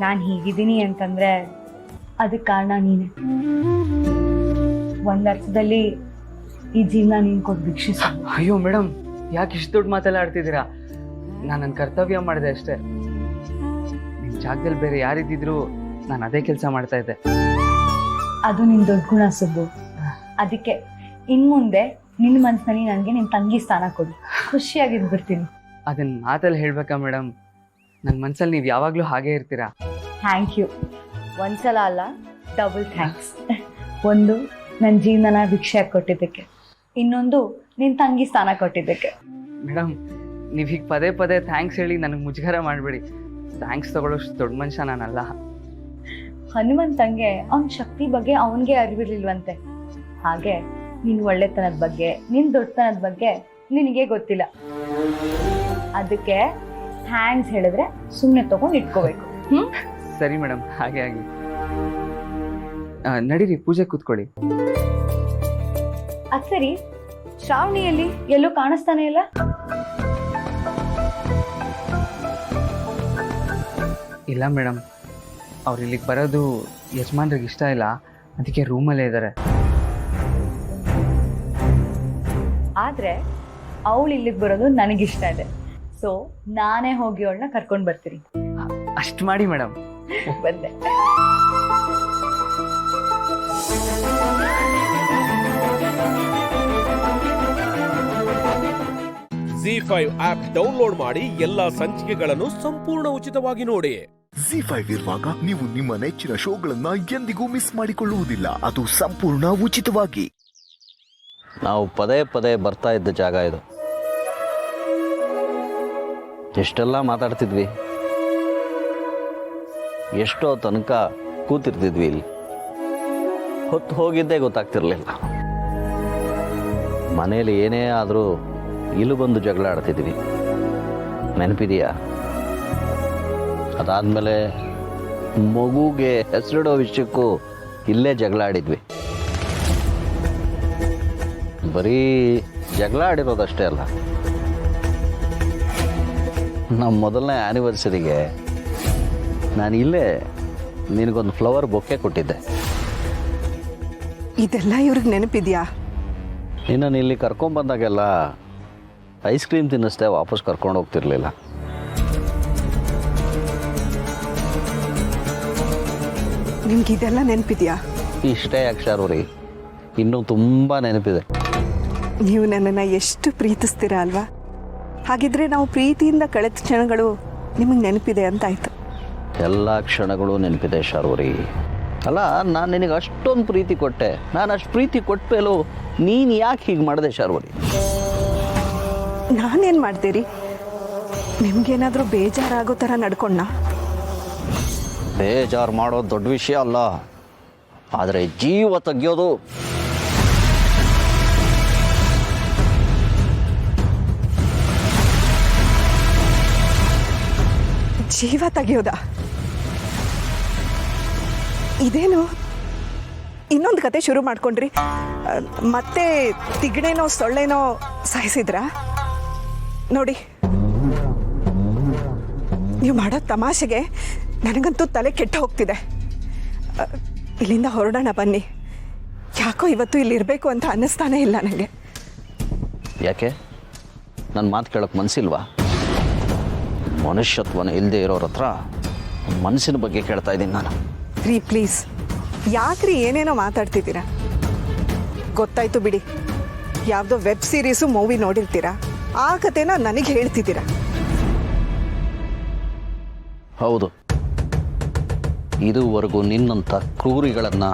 ನಾನು ಹೀಗಿದ್ದೀನಿ ಅಂತಂದ್ರೆ ಅದಕ್ಕೆ ಕಾರಣ ನೀನೆ. ಒಂದರ್ಥದಲ್ಲಿ ಈ ಜೀವನ ನೀನು ಕೊಟ್ಟು ಭಿಕ್ಷಿಸು. ಅಯ್ಯೋ ಮೇಡಮ್, ಯಾಕೆ ಇಷ್ಟು ದೊಡ್ಡ ಮಾತೆಲ್ಲ ಆಡ್ತಿದ್ದೀರಾ? ನಾನು ನನ್ನ ಕರ್ತವ್ಯ ಮಾಡಿದೆ ಅಷ್ಟೇ. ನಿಮ್ಮ ಜಾಗದಲ್ಲಿ ಬೇರೆ ಯಾರಿದ್ದಿದ್ರು ನಾನು ಅದೇ ಕೆಲಸ ಮಾಡ್ತಾ ಇದ್ದೆ. ಅದು ನಿನ್ನ ದೊಡ್ಡ ಗುಣ ಸುಬ್ಬು. ಅದಕ್ಕೆ ಇನ್ಮುಂದೆ ನಿನ್ನ ಮನಸ್ಸಿನಲ್ಲಿ ನನಗೆ ನಿನ್ನ ತಂಗಿ ಸ್ಥಾನ ಕೊಡು, ಖುಷಿಯಾಗಿದ್ದು ಅದನ್ನ ಮಾತಲ್ಲಿ ಹೇಳ್ಬೇಕಾ ಮೇಡಮ್? ನನ್ನ ಮನಸ್ಸಲ್ಲಿ ನೀವು ಯಾವಾಗಲೂ ಹಾಗೇ ಇರ್ತೀರಾ. Thank you. ಒಂದ್ಸಲ ಅಲ್ಲ, ಡಬಲ್ ಥ್ಯಾಂಕ್ಸ್. ಒಂದು ನನ್ನ ಜೀವನನ ಭಿಕ್ಷೆ ಕೊಟ್ಟಿದ್ದಕ್ಕೆ, ಇನ್ನೊಂದು ನಿನ್ನ ತಂಗಿ ಸ್ಥಾನ ಕೊಟ್ಟಿದ್ದಕ್ಕೆ. ಮೇಡಮ್, ನೀವು ಹೀಗೆ ಪದೇ ಪದೇ ಥ್ಯಾಂಕ್ಸ್ ಹೇಳಿ ನನಗೆ ಮುಜುಗರ ಮಾಡಬೇಡಿ. ಥ್ಯಾಂಕ್ಸ್ ತಗೊಳ್ಳೋಷ್ಟು ದೊಡ್ಡ ಮನುಷ್ಯ ನಾನಲ್ಲ. ಹನುಮಂತಂಗೆ ಅವನ ಶಕ್ತಿ ಬಗ್ಗೆ ಅವನಿಗೆ ಅರಿವಿರ್ಲಿಲ್ವಂತೆ. ಹಾಗೆ ನಿನ್ನ ಒಳ್ಳೆತನದ ಬಗ್ಗೆ, ನಿನ್ನ ದೊಡ್ಡತನದ ಬಗ್ಗೆ ನಿನಗೆ ಗೊತ್ತಿಲ್ಲ. ಅದಕ್ಕೆ ಥ್ಯಾಂಕ್ಸ್ ಹೇಳಿದ್ರೆ ಸುಮ್ಮನೆ ತಗೊಂಡು ಇಟ್ಕೋಬೇಕು. ಸರಿ ಮೇಡಮ್, ಹಾಗೆ ಆಗಿ. ನಡೀರಿ, ಪೂಜೆ ಕೂತ್ಕೊಳ್ಳಿ. ಅದ್ ಸರಿ, ಶ್ರಾವಣಿಯಲ್ಲಿ ಎಲ್ಲೂ ಕಾಣಿಸ್ತಾನೆ ಇಲ್ಲ? ಇಲ್ಲ ಮೇಡಮ್, ಅವ್ರು ಇಲ್ಲಿಗೆ ಬರೋದು ಯಜಮಾನ್ರಿಗೆ ಇಷ್ಟ ಇಲ್ಲ, ಅದಕ್ಕೆ ರೂಮಲ್ಲೇ ಇದ್ದಾರೆ. ಆದ್ರೆ ಅವಳು ಇಲ್ಲಿಗೆ ಬರೋದು ನನಗಿಷ್ಟ ಇದೆ. ಸೊ ನಾನೇ ಹೋಗಿ ಅವಳನ್ನ ಕರ್ಕೊಂಡು ಬರ್ತೀನಿ. ಅಷ್ಟು ಮಾಡಿ ಮೇಡಮ್. ಬಂದೆ. ZEE5 ಆಪ್ ಡೌನ್ಲೋಡ್ ಮಾಡಿ ಎಲ್ಲಾ ಸಂಚಿಕೆಗಳನ್ನು ಸಂಪೂರ್ಣ ಉಚಿತವಾಗಿ ನೋಡಿ. ZEE5 ಇರುವಾಗ ನೀವು ನಿಮ್ಮ ನೆಚ್ಚಿನ ಶೋಗಳನ್ನ ಎಂದಿಗೂ ಮಿಸ್ ಮಾಡಿಕೊಳ್ಳುವುದಿಲ್ಲ, ಅದು ಸಂಪೂರ್ಣ ಉಚಿತವಾಗಿ. ನಾವು ಪದೇ ಪದೇ ಬರ್ತಾ ಇದ್ದ ಜಾಗ ಇದು. ಎಷ್ಟೆಲ್ಲ ಮಾತಾಡ್ತಿದ್ವಿ, ಎಷ್ಟೋ ತನಕ ಕೂತಿರ್ತಿದ್ವಿ. ಇಲ್ಲಿ ಹೊತ್ತು ಹೋಗಿದ್ದೇ ಗೊತ್ತಾಗ್ತಿರ್ಲಿಲ್ಲ. ಮನೇಲಿ ಏನೇ ಆದರೂ ಇಲ್ಲಿ ಬಂದು ಜಗಳ ಆಡ್ತಿದ್ವಿ, ನೆನಪಿದೆಯಾ? ಅದಾದಮೇಲೆ ಮಗುಗೆ ಹೆಸರಿಡೋ ವಿಷಯಕ್ಕೂ ಇಲ್ಲೇ ಜಗಳ ಆಡಿದ್ವಿ. ಬರೀ ಜಗಳ ಆಡಿರೋದಷ್ಟೇ ಅಲ್ಲ, ನಮ್ಮ ಮೊದಲನೇ ಆ್ಯನಿವರ್ಸರಿಗೆ ನಾನು ಇಲ್ಲೇ ನಿನಗೊಂದು ಫ್ಲವರ್ ಬೊಕ್ಕೆ ಕೊಟ್ಟಿದ್ದೆ. ಇದೆಲ್ಲ ಇವ್ರಿಗೆ ನೆನಪಿದೆಯಾ? ನಿನ್ನನ್ನು ಇಲ್ಲಿ ಕರ್ಕೊಂಬಂದಾಗೆಲ್ಲ ಐಸ್ ಕ್ರೀಮ್ ತಿನ್ನಿಸ್ದೆ, ವಾಪಸ್ ಕರ್ಕೊಂಡು ಹೋಗ್ತಿರ್ಲಿಲ್ಲ. ನಿಮ್ಗೆ ಇದೆಲ್ಲ ನೆನಪಿದೆಯಾ? ಇಷ್ಟೇ ಯಾಕೆ ಶಾರೂರಿ, ಇನ್ನೂ ತುಂಬ ನೆನಪಿದೆ. ನೀವು ನನ್ನನ್ನು ಎಷ್ಟು ಪ್ರೀತಿಸ್ತೀರಾ ಅಲ್ವಾ? ಹಾಗಿದ್ರೆ ನಾವು ಪ್ರೀತಿಯಿಂದ ಕಳೆದ ಕ್ಷಣಗಳು ನಿಮಗೆ ನೆನಪಿದೆ ಅಂತಾಯ್ತು. ಎಲ್ಲ ಕ್ಷಣಗಳು ನೆನಪಿದೆ ಶಾರೂರಿ. ಅಲ್ಲ, ನಾನು ನಿನಗೆ ಅಷ್ಟೊಂದು ಪ್ರೀತಿ ಕೊಟ್ಟೆ. ನಾನು ಅಷ್ಟು ಪ್ರೀತಿ ಕೊಟ್ಟಮೇಲೂ ನೀನು ಯಾಕೆ ಹೀಗೆ ಮಾಡಿದೆ ಶಾರೂರಿ? ನಾನೇನು ಮಾಡ್ತೀರಿ? ನಿಮ್ಗೇನಾದರೂ ಬೇಜಾರಾಗೋ ಥರ ನಡ್ಕೊಂಡ? ಬೇಜಾರು ಮಾಡೋದು ದೊಡ್ಡ ವಿಷಯ ಅಲ್ಲ, ಆದರೆ ಜೀವ ತೆಗೆಯೋದು ಜೀವ ತೆಗೆಯೋದ? ಇದೇನು ಇನ್ನೊಂದು ಕತೆ ಶುರು ಮಾಡ್ಕೊಂಡ್ರಿ? ಮತ್ತೆ ತಿಗಣೆನೋ ಸೊಳ್ಳೆನೋ ಸಾಯಿಸಿದ್ರಾ? ನೋಡಿ, ನೀವು ಮಾಡೋ ತಮಾಷೆಗೆ ನನಗಂತೂ ತಲೆ ಕೆಟ್ಟು ಹೋಗ್ತಿದೆ. ಇಲ್ಲಿಂದ ಹೊರಡೋಣ ಬನ್ನಿ. ಯಾಕೋ ಇವತ್ತು ಇಲ್ಲಿರಬೇಕು ಅಂತ ಅನ್ನಿಸ್ತಾನೇ ಇಲ್ಲ ನನಗೆ. ಯಾಕೆ? ನನ್ನ ಮಾತು ಕೇಳೋಕ್ಕೆ ಮನಸ್ಸಿಲ್ವಾ? ಮನುಷ್ಯತ್ವನ ಇಲ್ಲದೆ ಇರೋರ ಹತ್ರ ಮನಸ್ಸಿನ ಬಗ್ಗೆ ಕೇಳ್ತಾ ಇದ್ದೀನಿ ನಾನು. ರೀ ಪ್ಲೀಸ್, ಯಾಕ್ರಿ ಏನೇನೋ ಮಾತಾಡ್ತಿದ್ದೀರಾ? ಗೊತ್ತಾಯ್ತು ಬಿಡಿ, ಯಾವುದೋ ವೆಬ್ ಸೀರೀಸು ಮೂವಿ ನೋಡಿರ್ತೀರಾ, ಆ ಕಥೆನ ನನಗೆ ಹೇಳ್ತಿದ್ದೀರಾ. ಹೌದು, ಇದುವರೆಗೂ ನಿನ್ನಂಥ ಕ್ರೂರಿಗಳನ್ನು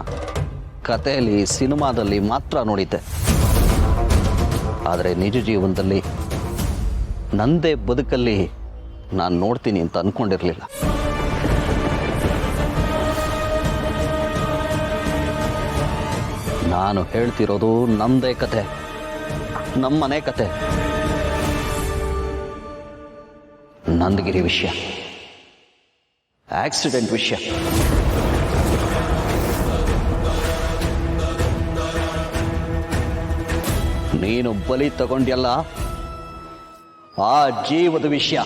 ಕಥೆಯಲ್ಲಿ, ಸಿನಿಮಾದಲ್ಲಿ ಮಾತ್ರ ನೋಡಿದ್ದೆ. ಆದರೆ ನಿಜ ಜೀವನದಲ್ಲಿ ನಂದೇ ಬದುಕಲ್ಲಿ ನಾನು ನೋಡ್ತೀನಿ ಅಂತ ಅಂದ್ಕೊಂಡಿರಲಿಲ್ಲ. ನಾನು ಹೇಳ್ತಿರೋದು ನಮ್ಮದೇ ಕತೆ, ನಮ್ಮನೆ ಕತೆ, ನಂದಗಿರಿ ವಿಷಯ. ಆಕ್ಸಿಡೆಂಟ್ ವಿಷಯ. ನೀನು ಬಲಿ ತಗೊಂಡ್ಯಲ್ಲ, ಆ ಜೀವದ ವಿಷಯ.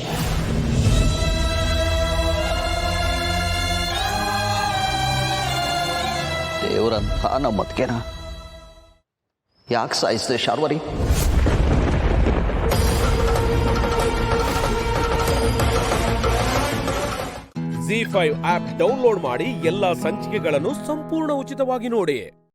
ದೇವರಂಥ ನಮ್ಮತ್ಗೆನ ಯಾಕೆ ಸಾಯಿಸಿದೆ ಶಾರ್ವರಿ? ZEE5 ಆಪ್ ಡೌನ್ಲೋಡ್ ಮಾಡಿ ಎಲ್ಲಾ ಸಂಚಿಕೆಗಳನ್ನು ಸಂಪೂರ್ಣ ಉಚಿತವಾಗಿ ನೋಡಿ.